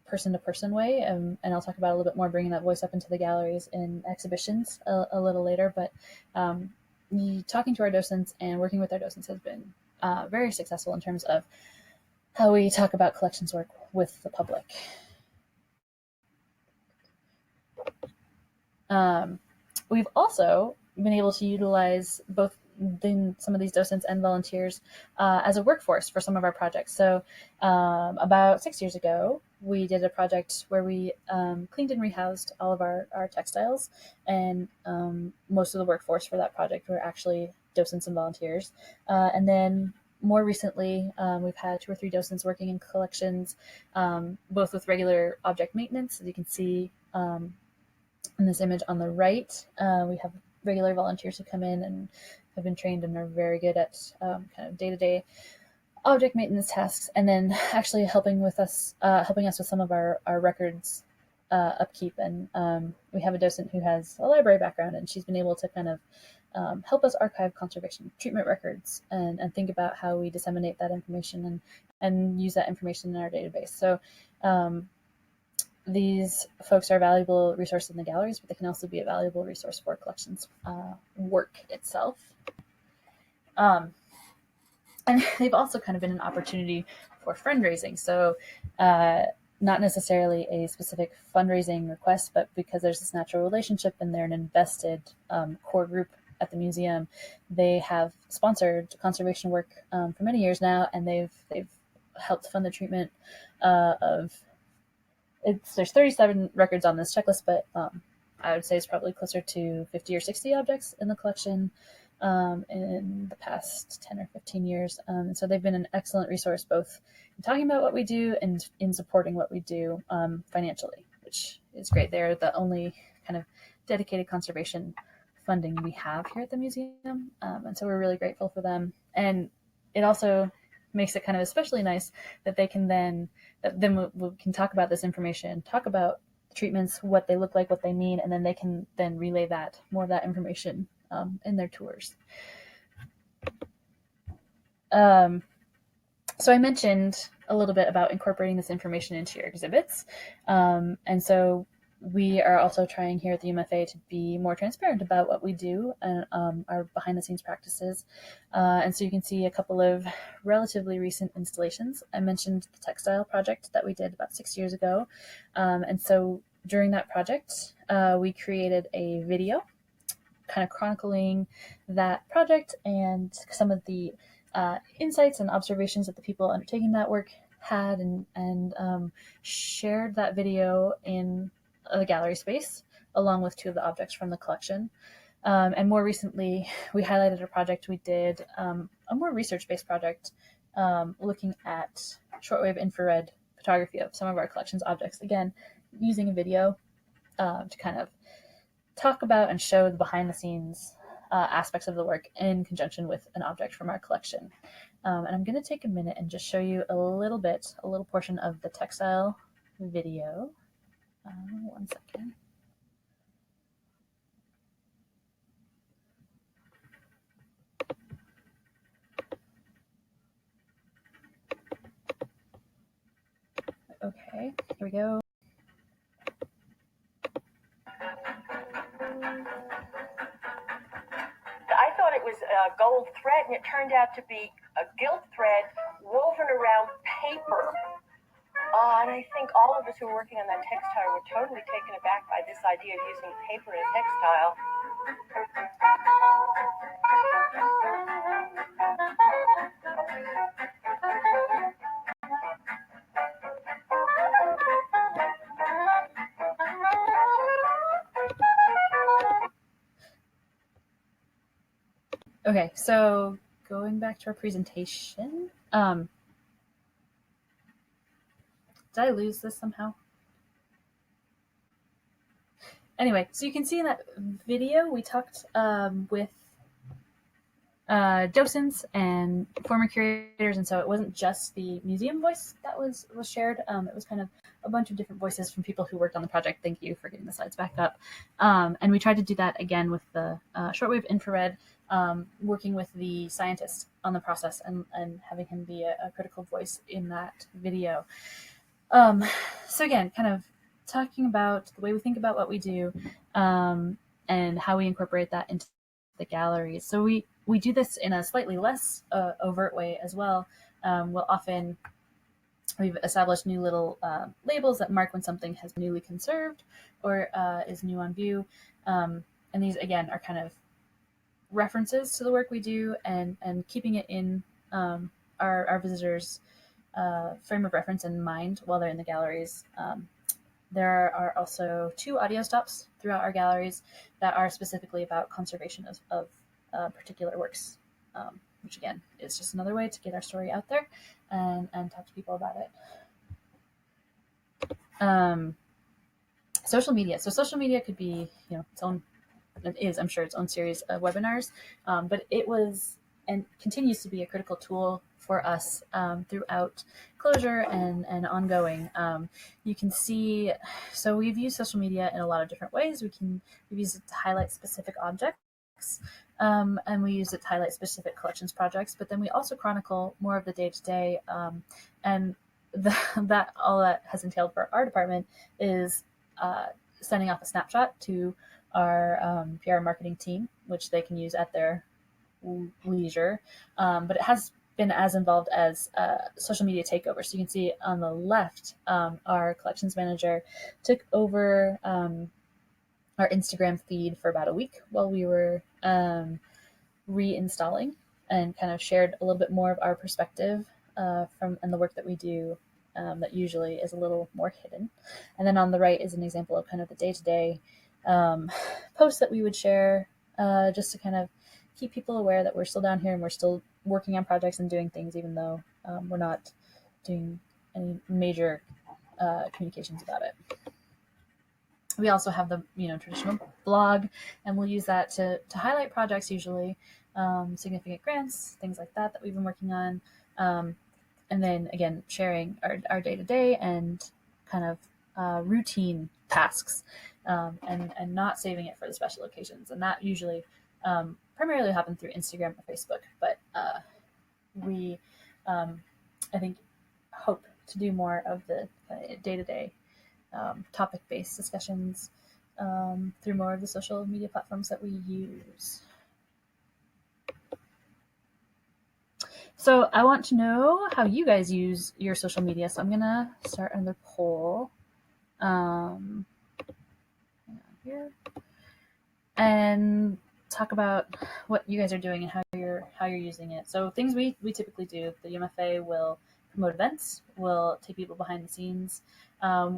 [SPEAKER 2] person-to-person way, and I'll talk about a little bit more bringing that voice up into the galleries in exhibitions a little later, but talking to our docents and working with our docents has been very successful in terms of how we talk about collections work with the public. We've also been able to utilize both some of these docents and volunteers as a workforce for some of our projects. So about 6 years ago, we did a project where we cleaned and rehoused all of our textiles, and most of the workforce for that project were actually docents and volunteers. And then more recently, we've had 2 or 3 docents working in collections, both with regular object maintenance, as you can see in this image on the right. We have regular volunteers who come in and have been trained and are very good at kind of day-to-day object maintenance tasks, and then actually helping us with some of our records upkeep. And we have a docent who has a library background, and she's been able to kind of help us archive conservation treatment records and think about how we disseminate that information and use that information in our database. So these folks are a valuable resource in the galleries, but they can also be a valuable resource for collections work itself. And they've also kind of been an opportunity for fundraising. So not necessarily a specific fundraising request, but because there's this natural relationship and they're an invested core group at the museum, they have sponsored conservation work for many years now, and they've helped fund the treatment of there's 37 records on this checklist, but I would say it's probably closer to 50 or 60 objects in the collection in the past 10 or 15 years. And so they've been an excellent resource, both in talking about what we do and in supporting what we do financially, which is great. They're the only kind of dedicated conservation funding we have here at the museum. And so we're really grateful for them. And it also makes it kind of especially nice that they can then we can talk about this information, talk about treatments, what they look like, what they mean, and then they can then relay more of that information in their tours. So I mentioned a little bit about incorporating this information into your exhibits. And so we are also trying here at the UMFA to be more transparent about what we do and our behind the scenes practices. And so you can see a couple of relatively recent installations. I mentioned the textile project that we did about 6 years ago. And so during that project, we created a video kind of chronicling that project and some of the insights and observations that the people undertaking that work had, and shared that video in the gallery space along with 2 of the objects from the collection. And more recently, we highlighted a project we did, a more research-based project looking at shortwave infrared photography of some of our collection's objects, again, using a video to kind of talk about and show the behind-the-scenes aspects of the work in conjunction with an object from our collection. And I'm going to take a minute and just show you a little portion of the textile video. 1 second. Okay, here we go.
[SPEAKER 3] I thought it was gold thread, and it turned out to be a gilt thread woven around paper. And I think all of us who were working on that textile were totally taken aback by this idea of using paper in a textile.
[SPEAKER 2] Okay, so going back to our presentation, did I lose this somehow? Anyway, so you can see in that video we talked with docents and former curators, and so it wasn't just the museum voice that was shared. It was kind of a bunch of different voices from people who worked on the project. Thank you for getting the slides back up. And we tried to do that again with the shortwave infrared, working with the scientist on the process and having him be a critical voice in that video. So again, kind of talking about the way we think about what we do, and how we incorporate that into the galleries. So we do this in a slightly less overt way as well. We've established new little labels that mark when something has been newly conserved or is new on view. And these, again, are kind of references to the work we do and keeping it in our visitors' frame of reference in mind while they're in the galleries. There are also 2 audio stops throughout our galleries that are specifically about conservation of particular works, which again is just another way to get our story out there and talk to people about it. Social media. So social media could be, its own, it is, I'm sure, its own series of webinars, but it was and continues to be a critical tool for us throughout closure and ongoing. You can see, so we've used social media in a lot of different ways. We've used it to highlight specific objects, and we use it to highlight specific collections projects, but then we also chronicle more of the day-to-day, and that all that has entailed for our department is sending off a snapshot to our PR marketing team, which they can use at their leisure, but it has been as involved as social media takeover. So you can see on the left, our collections manager took over our Instagram feed for about a week while we were reinstalling, and kind of shared a little bit more of our perspective and the work that we do that usually is a little more hidden. And then on the right is an example of kind of the day-to-day posts that we would share, just to kind of keep people aware that we're still down here and we're still working on projects and doing things, even though we're not doing any major communications about it. We also have the traditional blog, and we'll use that to highlight projects, usually significant grants, things like that we've been working on, and then again sharing our day-to-day and kind of routine tasks, and not saving it for the special occasions. And that usually primarily happen through Instagram or Facebook, but we I think hope to do more of the day-to-day topic-based discussions through more of the social media platforms that we use. So I want to know how you guys use your social media. So I'm gonna start another poll here and talk about what you guys are doing and how you're using it. So things we typically do: the UMFA will promote events, we'll take people behind the scenes,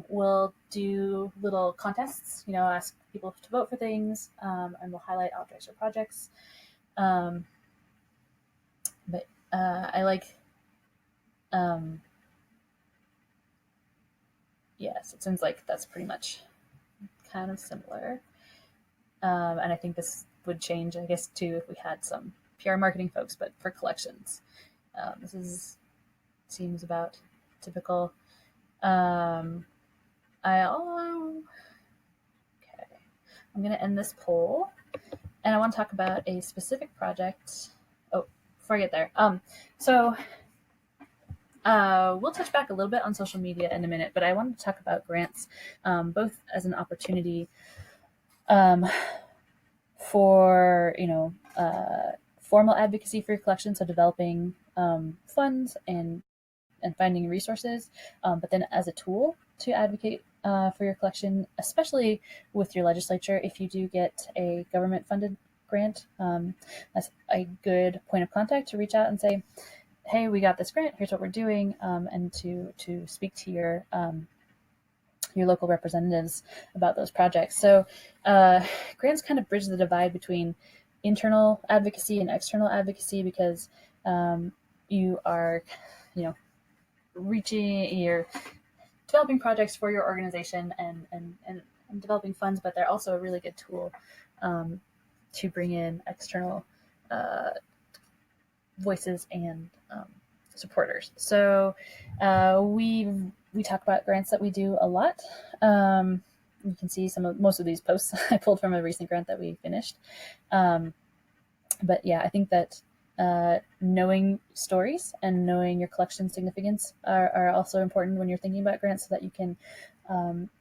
[SPEAKER 2] we'll do little contests, ask people to vote for things, and we'll highlight objects or projects. But I like, yes, it seems like that's pretty much kind of similar. And I think this would change, I guess, too, if we had some PR marketing folks, but for collections. This seems about typical. Okay. I'm going to end this poll, and I want to talk about a specific project. Oh, before I get there. So we'll touch back a little bit on social media in a minute, but I wanted to talk about grants, both as an for formal advocacy for your collection, so developing funds and finding resources, but then as a tool to advocate for your collection, especially with your legislature. If you do get a government-funded grant, that's a good point of contact to reach out and say, hey, we got this grant, here's what we're doing, and to speak to your local representatives about those projects. So grants kind of bridge the divide between internal advocacy and external advocacy, because you are, you're developing projects for your organization and developing funds, but they're also a really good tool to bring in external voices and supporters. So we talk about grants that we do a lot. You can see most of these posts I pulled from a recent grant that we finished. But yeah, I think that knowing stories and knowing your collection significance are also important when you're thinking about grants, so that you can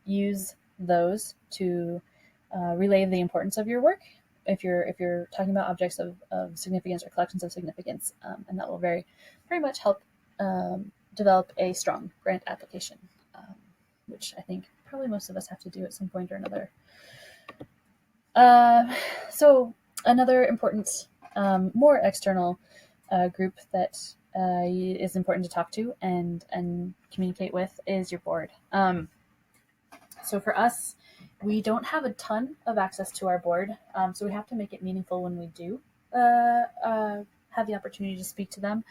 [SPEAKER 2] use those to relay the importance of your work if you're talking about objects of significance or collections of significance, and that will very much help develop a strong grant application, which I think probably most of us have to do at some point or another. So another important, more external group that is important to talk to and communicate with is your board. So for us, we don't have a ton of access to our board, so we have to make it meaningful when we do have the opportunity to speak to them.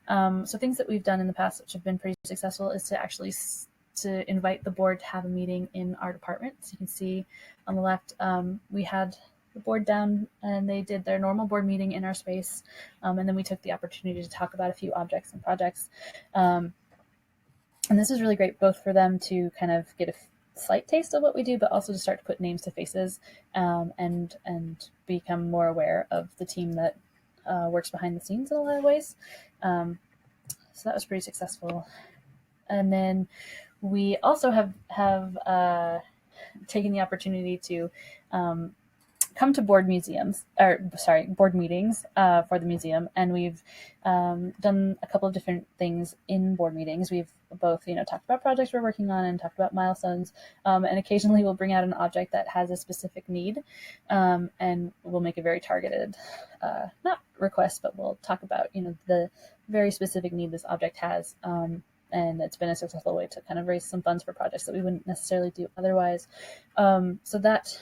[SPEAKER 2] So things that we've done in the past, which have been pretty successful, is to actually to invite the board to have a meeting in our department. So you can see on the left, we had the board down and they did their normal board meeting in our space. And then we took the opportunity to talk about a few objects and projects. And this is really great, both for them to kind of get a slight taste of what we do, but also to start to put names to faces, and become more aware of the team that works behind the scenes in a lot of ways. So that was pretty successful. And then we also have taken the opportunity to come to board meetings for the museum, and we've done a couple of different things in board meetings. We've both talked about projects we're working on and talked about milestones, and occasionally we'll bring out an object that has a specific need, and we'll make a very targeted not request, but we'll talk about the very specific need this object has, and it's been a successful way to kind of raise some funds for projects that we wouldn't necessarily do otherwise. So that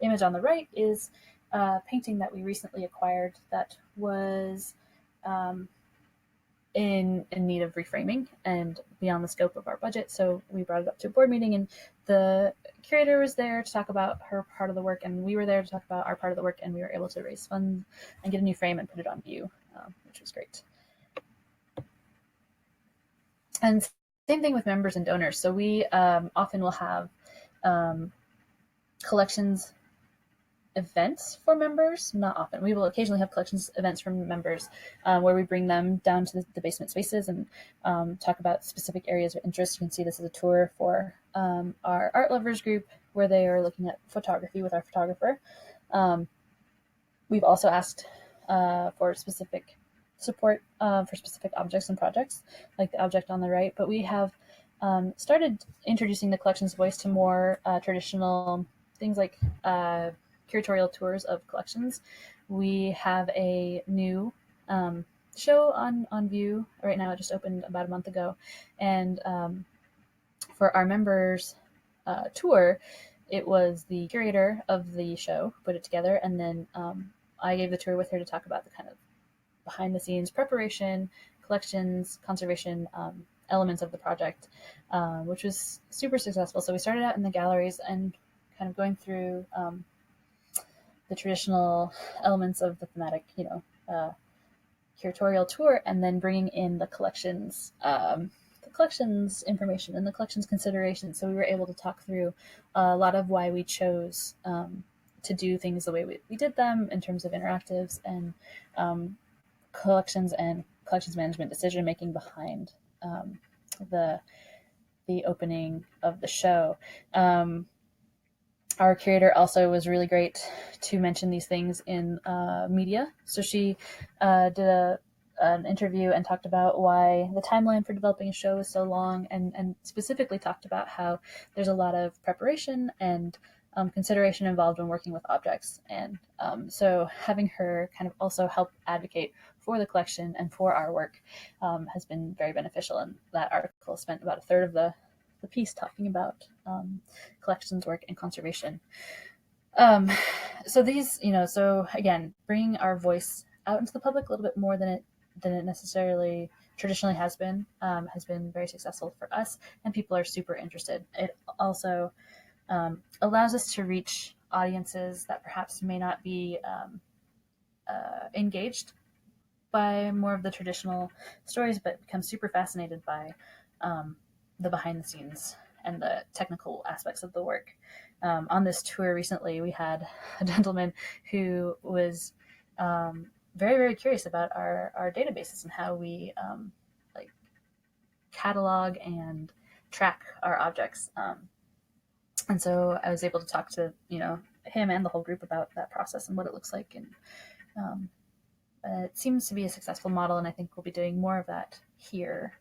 [SPEAKER 2] image on the right is a painting that we recently acquired that was in need of reframing and beyond the scope of our budget. So we brought it up to a board meeting, and the curator was there to talk about her part of the work, and we were there to talk about our part of the work, and we were able to raise funds and get a new frame and put it on view, which was great. And same thing with members and donors. So we often will have collections events for members. Not often. We will occasionally have collections events from members where we bring them down to the basement spaces and talk about specific areas of interest. You can see this is a tour for our art lovers group where they are looking at photography with our photographer. We've also asked for specific support for specific objects and projects, like the object on the right, but we have started introducing the collections voice to more traditional things like curatorial tours of collections. We have a new show on view right now. It just opened about a month ago, and for our members tour, it was the curator of the show put it together, and then I gave the tour with her to talk about the kind of behind the scenes preparation, collections, conservation elements of the project, which was super successful. So we started out in the galleries and kind of going through the traditional elements of the thematic, curatorial tour, and then bringing in the collections information and the collections considerations. So we were able to talk through a lot of why we chose to do things the way we did them in terms of interactives and collections management decision making behind the opening of the show. our curator also was really great to mention these things in media. So she did an interview and talked about why the timeline for developing a show is so long, and specifically talked about how there's a lot of preparation and consideration involved when working with objects. And so having her kind of also help advocate for the collection and for our work has been very beneficial. And that article spent about a third of the piece talking about collections work and conservation. So these, so again, bringing our voice out into the public a little bit more than it necessarily traditionally has been very successful for us, and people are super interested. It also allows us to reach audiences that perhaps may not be engaged by more of the traditional stories, but become super fascinated by the behind the scenes and the technical aspects of the work. On this tour recently, we had a gentleman who was very, very curious about our databases and how we like catalog and track our objects. And so I was able to talk to him and the whole group about that process and what it looks like. And it seems to be a successful model, and I think we'll be doing more of that here.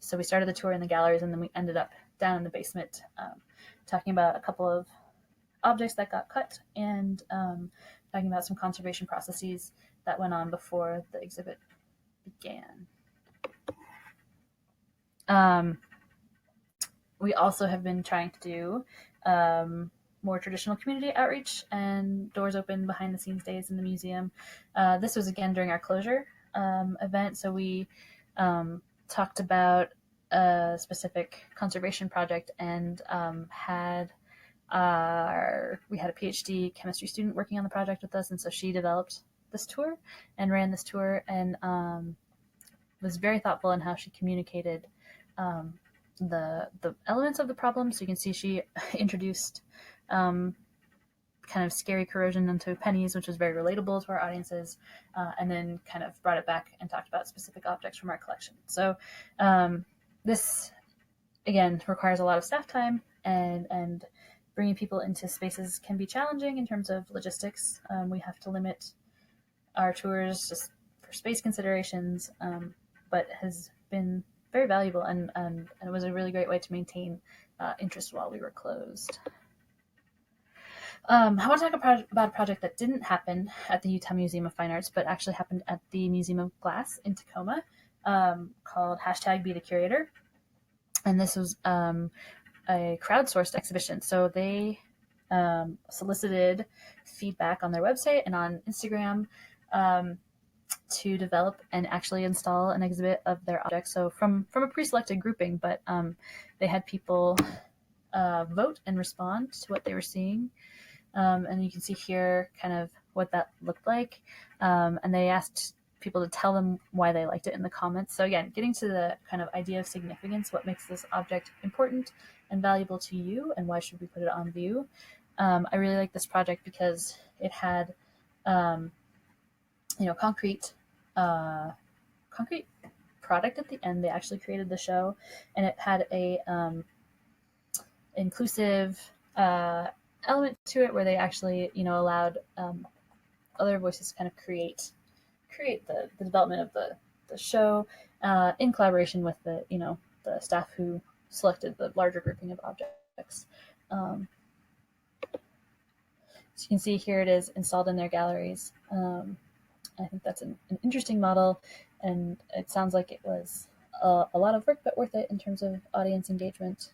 [SPEAKER 2] So we started the tour in the galleries, and then we ended up down in the basement talking about a couple of objects that got cut, and talking about some conservation processes that went on before the exhibit began. We also have been trying to do more traditional community outreach and doors open behind the scenes days in the museum. This was again during our closure event. So we talked about a specific conservation project and we had a PhD chemistry student working on the project with us. And so she developed this tour and ran this tour, and was very thoughtful in how she communicated the elements of the problem. So you can see she introduced kind of scary corrosion into pennies, which was very relatable to our audiences, and then kind of brought it back and talked about specific objects from our collection. So this, again, requires a lot of staff time, and bringing people into spaces can be challenging in terms of logistics. We have to limit our tours just for space considerations, but has been very valuable, and it was a really great way to maintain interest while we were closed. I want to talk about a project that didn't happen at the Utah Museum of Fine Arts, but actually happened at the Museum of Glass in Tacoma, called #BeTheCurator. And this was a crowdsourced exhibition. So they solicited feedback on their website and on Instagram to develop and actually install an exhibit of their objects. So from a pre-selected grouping, but they had people vote and respond to what they were seeing. And you can see here kind of what that looked like. And they asked people to tell them why they liked it in the comments. So again, getting to the kind of idea of significance, what makes this object important and valuable to you, and why should we put it on view. I really like this project because it had, concrete product at the end. They actually created the show, and it had a inclusive element to it where they actually, allowed other voices to kind of create the development of the show in collaboration with the staff who selected the larger grouping of objects. So you can see here it is installed in their galleries. I think that's an interesting model, and it sounds like it was a lot of work, but worth it in terms of audience engagement.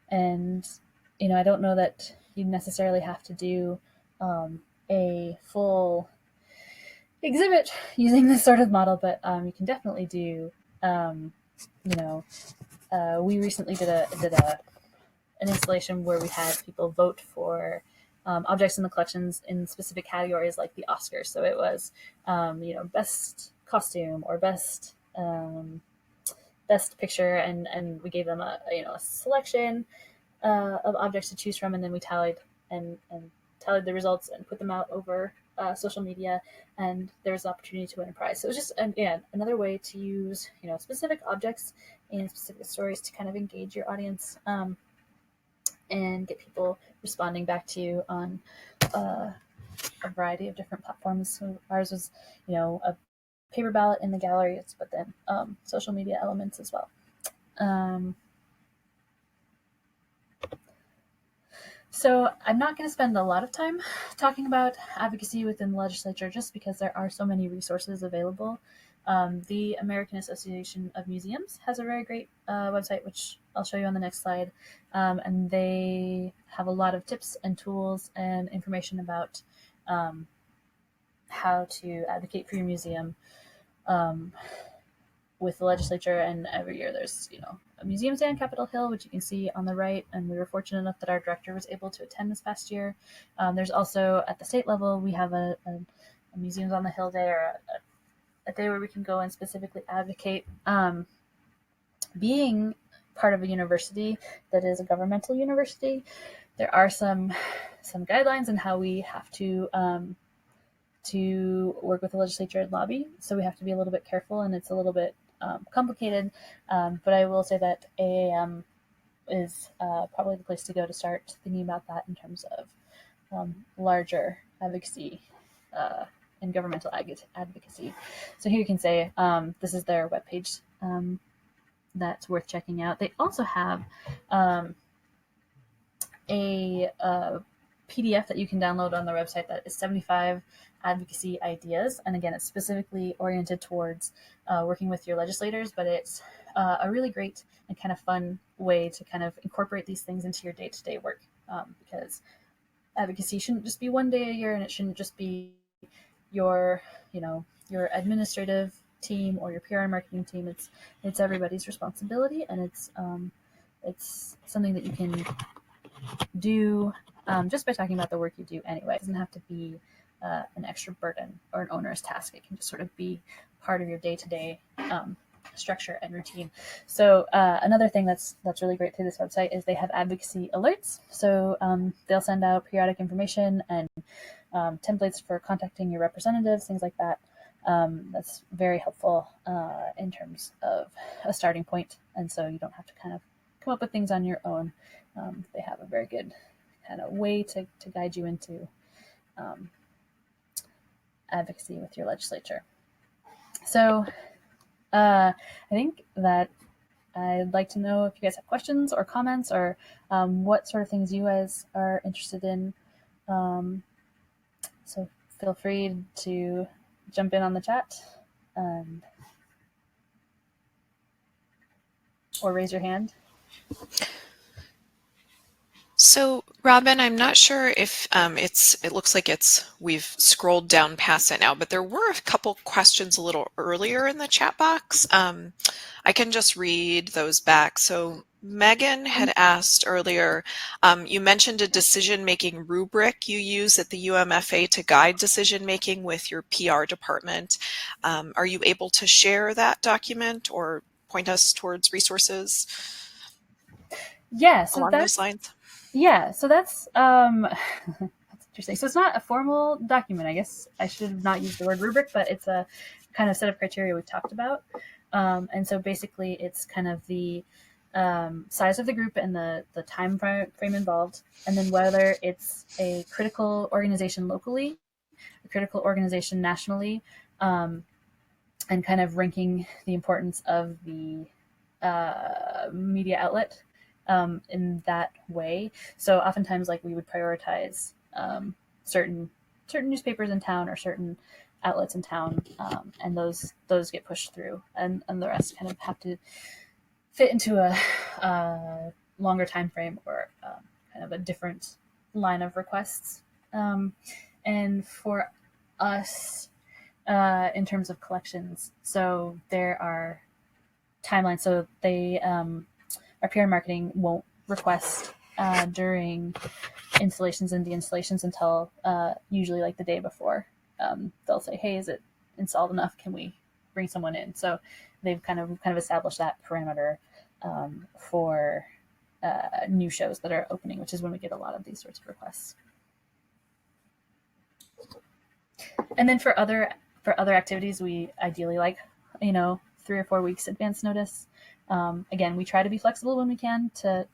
[SPEAKER 2] And I don't know that you necessarily have to do a full exhibit using this sort of model, but you can definitely do. We recently did an installation where we had people vote for objects in the collections in specific categories like the Oscars. So it was, best costume or best picture, and we gave them a selection of objects to choose from, and then we tallied the results and put them out over social media, and there was an opportunity to win a prize. So it was just another way to use specific objects and specific stories to kind of engage your audience. and get people responding back to you on a variety of different platforms. So ours was, a paper ballot in the galleries, but then social media elements as well. So I'm not going to spend a lot of time talking about advocacy within the legislature just because there are so many resources available. The American Association of Museums has a very great website, which I'll show you on the next slide. And they have a lot of tips and tools and information about how to advocate for your museum with the legislature. And every year there's, a museum day on Capitol Hill, which you can see on the right. And we were fortunate enough that our director was able to attend this past year. There's also at the state level, we have a Museums on the Hill day, or a day where we can go and specifically advocate. Being part of a university that is a governmental university, there are some guidelines on how we have to work with the legislature and lobby. So we have to be a little bit careful, and it's a little bit complicated. But I will say that AAM is probably the place to go to start thinking about that in terms of larger advocacy and governmental advocacy. So here you can say this is their webpage. That's worth checking out. They also have a PDF that you can download on their website that is 75 advocacy ideas. And again, it's specifically oriented towards working with your legislators, but it's a really great and kind of fun way to kind of incorporate these things into your day-to-day work, because advocacy shouldn't just be one day a year, and it shouldn't just be your administrative team or your PR and marketing team. It's everybody's responsibility, and it's something that you can do just by talking about the work you do anyway. It doesn't have to be an extra burden or an onerous task. It can just sort of be part of your day-to-day structure and routine. So another thing that's really great through this website is they have advocacy alerts. So they'll send out periodic information and templates for contacting your representatives, things like that. That's very helpful in terms of a starting point. And so you don't have to kind of come up with things on your own. They have a very good kind of way to guide you into advocacy with your legislature. So I think that I'd like to know if you guys have questions or comments, or what sort of things you guys are interested in. So feel free to jump in on the chat or raise your hand.
[SPEAKER 1] So, Robyn, I'm not sure if it looks like we've scrolled down past it now, but there were a couple questions a little earlier in the chat box. I can just read those back. So Megan had asked earlier, you mentioned a decision-making rubric you use at the UMFA to guide decision-making with your PR department. Are you able to share that document or point us towards resources
[SPEAKER 2] so
[SPEAKER 1] along those lines?
[SPEAKER 2] Yeah, so that's that's interesting. So it's not a formal document. I guess I should have not used the word rubric, but it's a kind of set of criteria we've talked about. And so basically it's kind of the size of the group and the time frame involved, and then whether it's a critical organization locally, a critical organization nationally, and kind of ranking the importance of the media outlet in that way. So oftentimes, like, we would prioritize certain newspapers in town or certain outlets in town, and those get pushed through, and the rest kind of have to fit into a longer time frame or kind of a different line of requests. And for us, in terms of collections, so there are timelines. So they our PR and marketing won't request during installations and deinstallations until usually like the day before. They'll say, hey, is it installed enough? Can we bring someone in? So they've kind of established that parameter for new shows that are opening, which is when we get a lot of these sorts of requests. And then for other activities, we ideally like 3 or 4 weeks advance notice. Again, we try to be flexible when we can to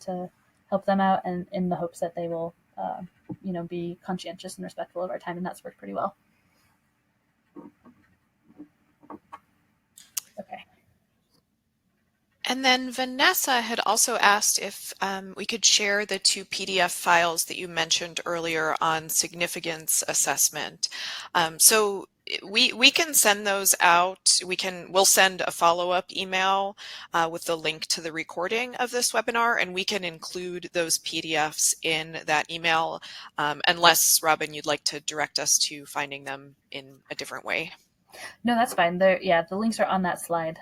[SPEAKER 2] help them out, and in the hopes that they will, be conscientious and respectful of our time, and that's worked pretty well. Okay.
[SPEAKER 1] And then Vanessa had also asked if we could share the 2 PDF files that you mentioned earlier on significance assessment. So we can send those out. We'll send a follow-up email with the link to the recording of this webinar, and we can include those PDFs in that email, unless, Robyn, you'd like to direct us to finding them in a different way.
[SPEAKER 2] No, that's fine. The links are on that slide.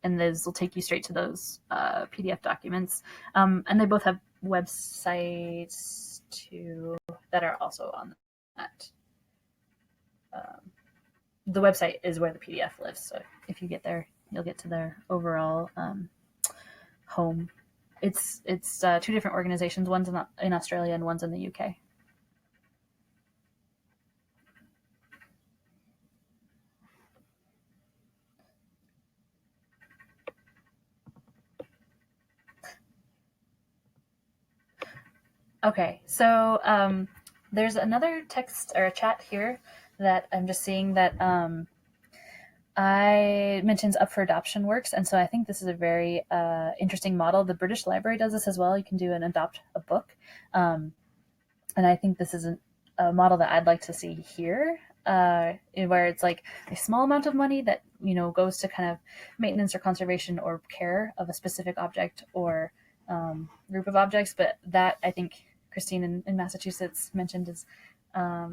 [SPEAKER 2] And those will take you straight to those PDF documents. And they both have websites too that are also on that. The website is where the PDF lives. So if you get there, you'll get to their overall home. It's 2 different organizations. One's in Australia and one's in the UK. Okay, so there's another text or a chat here that I'm just seeing that I mentions Up for Adoption works, and so I think this is a very interesting model. The British Library does this as well. You can do an adopt a book, and I think this is a model that I'd like to see here, where it's like a small amount of money that goes to kind of maintenance or conservation or care of a specific object or group of objects. But that, I think Christine in Massachusetts mentioned, is a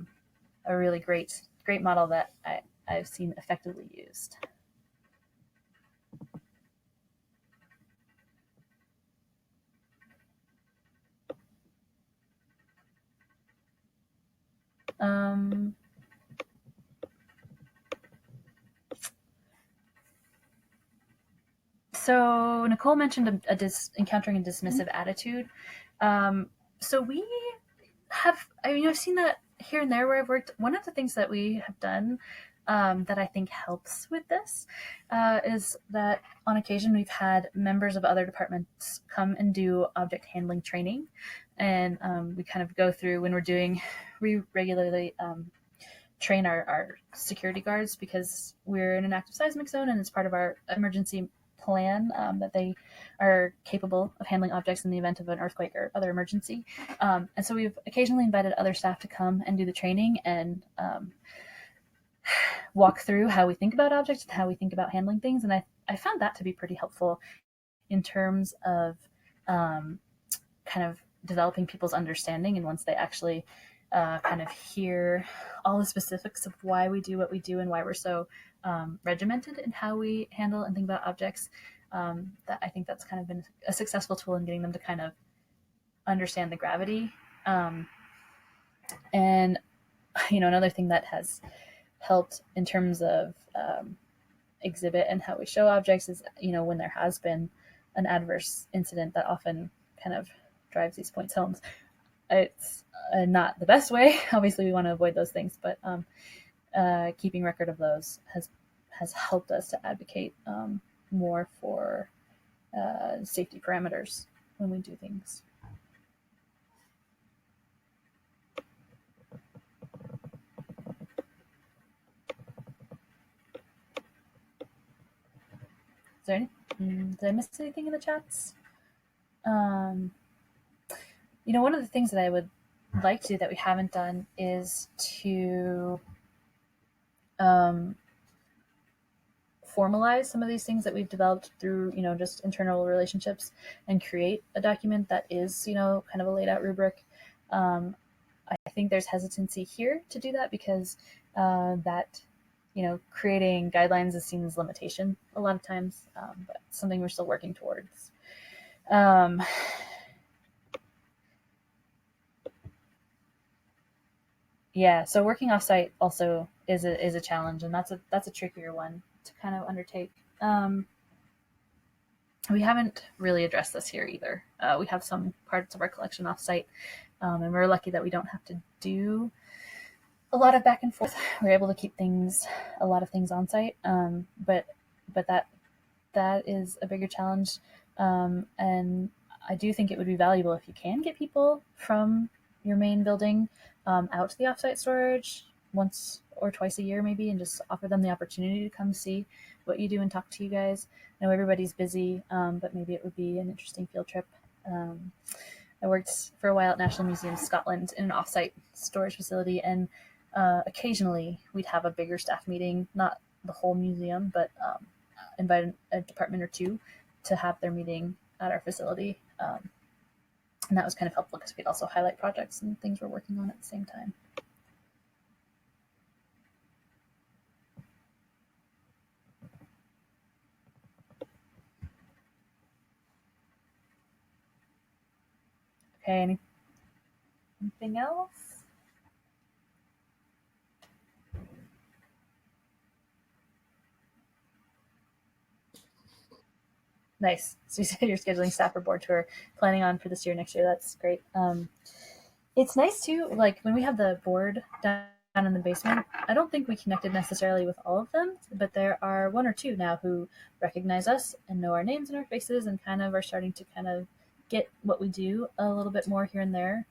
[SPEAKER 2] really great model that I've seen effectively used. So Nicole mentioned encountering a dismissive attitude. So we have, I've seen that here and there where I've worked. One of the things that we have done that I think helps with this is that on occasion we've had members of other departments come and do object handling training. And we kind of go through when we regularly train our security guards, because we're in an active seismic zone and it's part of our emergency plan that they are capable of handling objects in the event of an earthquake or other emergency. And so we've occasionally invited other staff to come and do the training and walk through how we think about objects and how we think about handling things. And I found that to be pretty helpful in terms of kind of developing people's understanding. And once they actually kind of hear all the specifics of why we do what we do and why we're so regimented in how we handle and think about objects, that I think that's kind of been a successful tool in getting them to kind of understand the gravity. And another thing that has helped in terms of exhibit and how we show objects is when there has been an adverse incident, that often kind of drives these points home. It's not the best way. Obviously, we want to avoid those things, but keeping record of those has helped us to advocate more for safety parameters when we do things. Did I miss anything in the chats? One of the things that I would like to do that we haven't done is to formalize some of these things that we've developed through, just internal relationships, and create a document that is, kind of a laid out rubric. I think there's hesitancy here to do that because that, creating guidelines is seen as limitation a lot of times, but it's something we're still working towards. Yeah, so working offsite also is a challenge, and that's a trickier one to kind of undertake. We haven't really addressed this here either. We have some parts of our collection offsite, and we're lucky that we don't have to do a lot of back and forth. We're able to keep a lot of things on site, but that is a bigger challenge, and I do think it would be valuable if you can get people from your main building out to the offsite storage once or twice a year maybe, and just offer them the opportunity to come see what you do and talk to you guys. I know everybody's busy, but maybe it would be an interesting field trip. I worked for a while at National Museum Scotland in an offsite storage facility, and occasionally we'd have a bigger staff meeting, not the whole museum, but invite a department or two to have their meeting at our facility. And that was kind of helpful because we'd also highlight projects and things we're working on at the same time. Okay, anything else? Nice. So you said you're scheduling staff or board tour, planning on for this year, next year. That's great. It's nice too, like when we have the board down in the basement, I don't think we connected necessarily with all of them, but there are one or two now who recognize us and know our names and our faces and kind of are starting to kind of get what we do a little bit more here and there.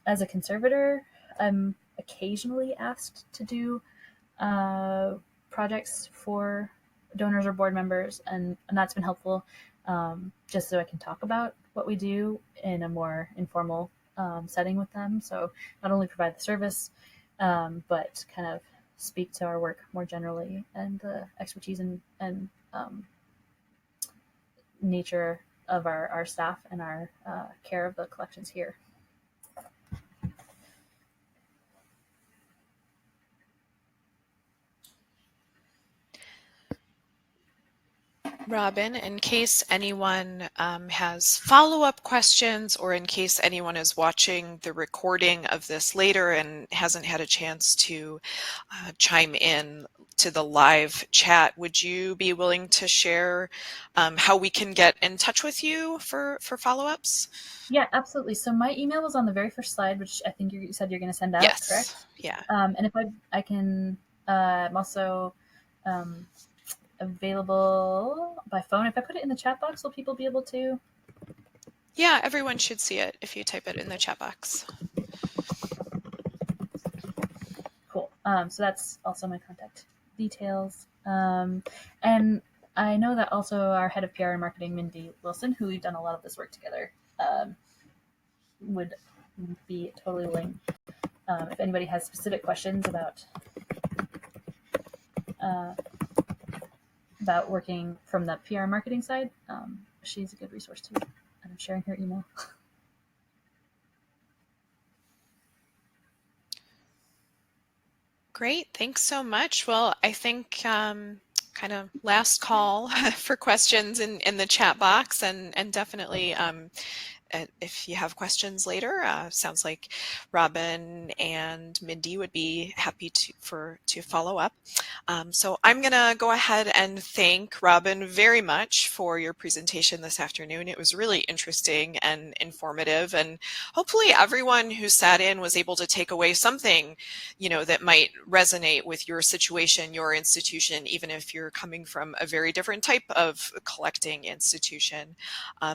[SPEAKER 2] As a conservator, I'm occasionally asked to do projects for donors or board members, and that's been helpful, just so I can talk about what we do in a more informal setting with them. So not only provide the service, but kind of speak to our work more generally and the expertise and nature of our staff and our care of the collections here.
[SPEAKER 1] Robyn, in case anyone has follow-up questions, or in case anyone is watching the recording of this later and hasn't had a chance to chime in to the live chat, would you be willing to share how we can get in touch with you for follow-ups?
[SPEAKER 2] Yeah, absolutely. So my email was on the very first slide, which I think you said you're going to send out,
[SPEAKER 1] yes.
[SPEAKER 2] Correct?
[SPEAKER 1] Yeah.
[SPEAKER 2] And if I can, I'm also available by phone. If I put it in the chat box, will people be able to?
[SPEAKER 1] Yeah, everyone should see it if you type it in the chat box.
[SPEAKER 2] Cool. So that's also my contact details. And I know that also our head of PR and marketing, Mindy Wilson, who we've done a lot of this work together, would be totally willing. If anybody has specific questions about working from the PR and marketing side, she's a good resource too. And I'm sharing her email.
[SPEAKER 1] Great, thanks so much. Well, I think kind of last call for questions in the chat box, and definitely if you have questions later, sounds like Robyn and Mindy would be happy to follow up. So I'm going to go ahead and thank Robyn very much for your presentation this afternoon. It was really interesting and informative, and hopefully everyone who sat in was able to take away something, that might resonate with your situation, your institution, even if you're coming from a very different type of collecting institution.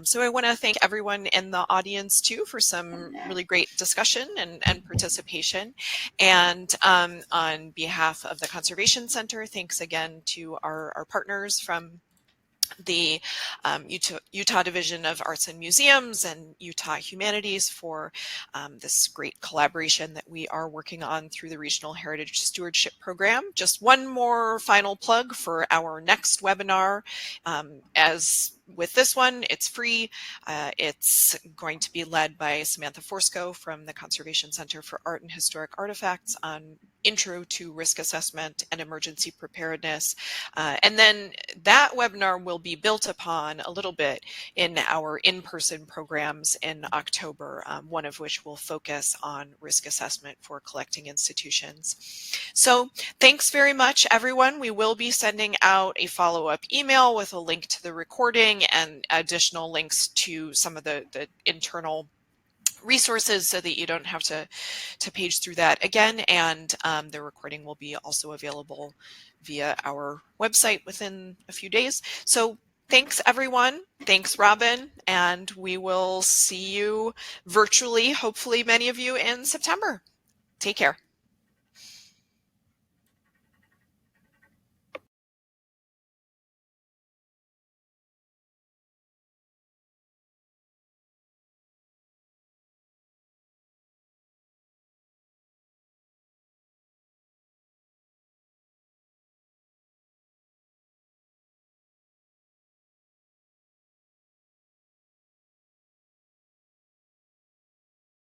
[SPEAKER 1] So I want to thank everyone in the audience too for some really great discussion and participation. And on behalf of the Conservation Center, thanks again to our partners from the Utah Division of Arts and Museums and Utah Humanities for this great collaboration that we are working on through the Regional Heritage Stewardship Program. Just one more final plug for our next webinar. As with this one, it's free. It's going to be led by Samantha Forsco from the Conservation Center for Art and Historic Artifacts on Intro to Risk Assessment and Emergency Preparedness. And then that webinar will be built upon a little bit in our in-person programs in October, one of which will focus on risk assessment for collecting institutions. So thanks very much, everyone. We will be sending out a follow-up email with a link to the recording and additional links to some of the internal resources so that you don't have to page through that again. And the recording will be also available via our website within a few days. So Thanks, everyone. Thanks, Robyn. And we will see you virtually, hopefully many of you in September. Take care.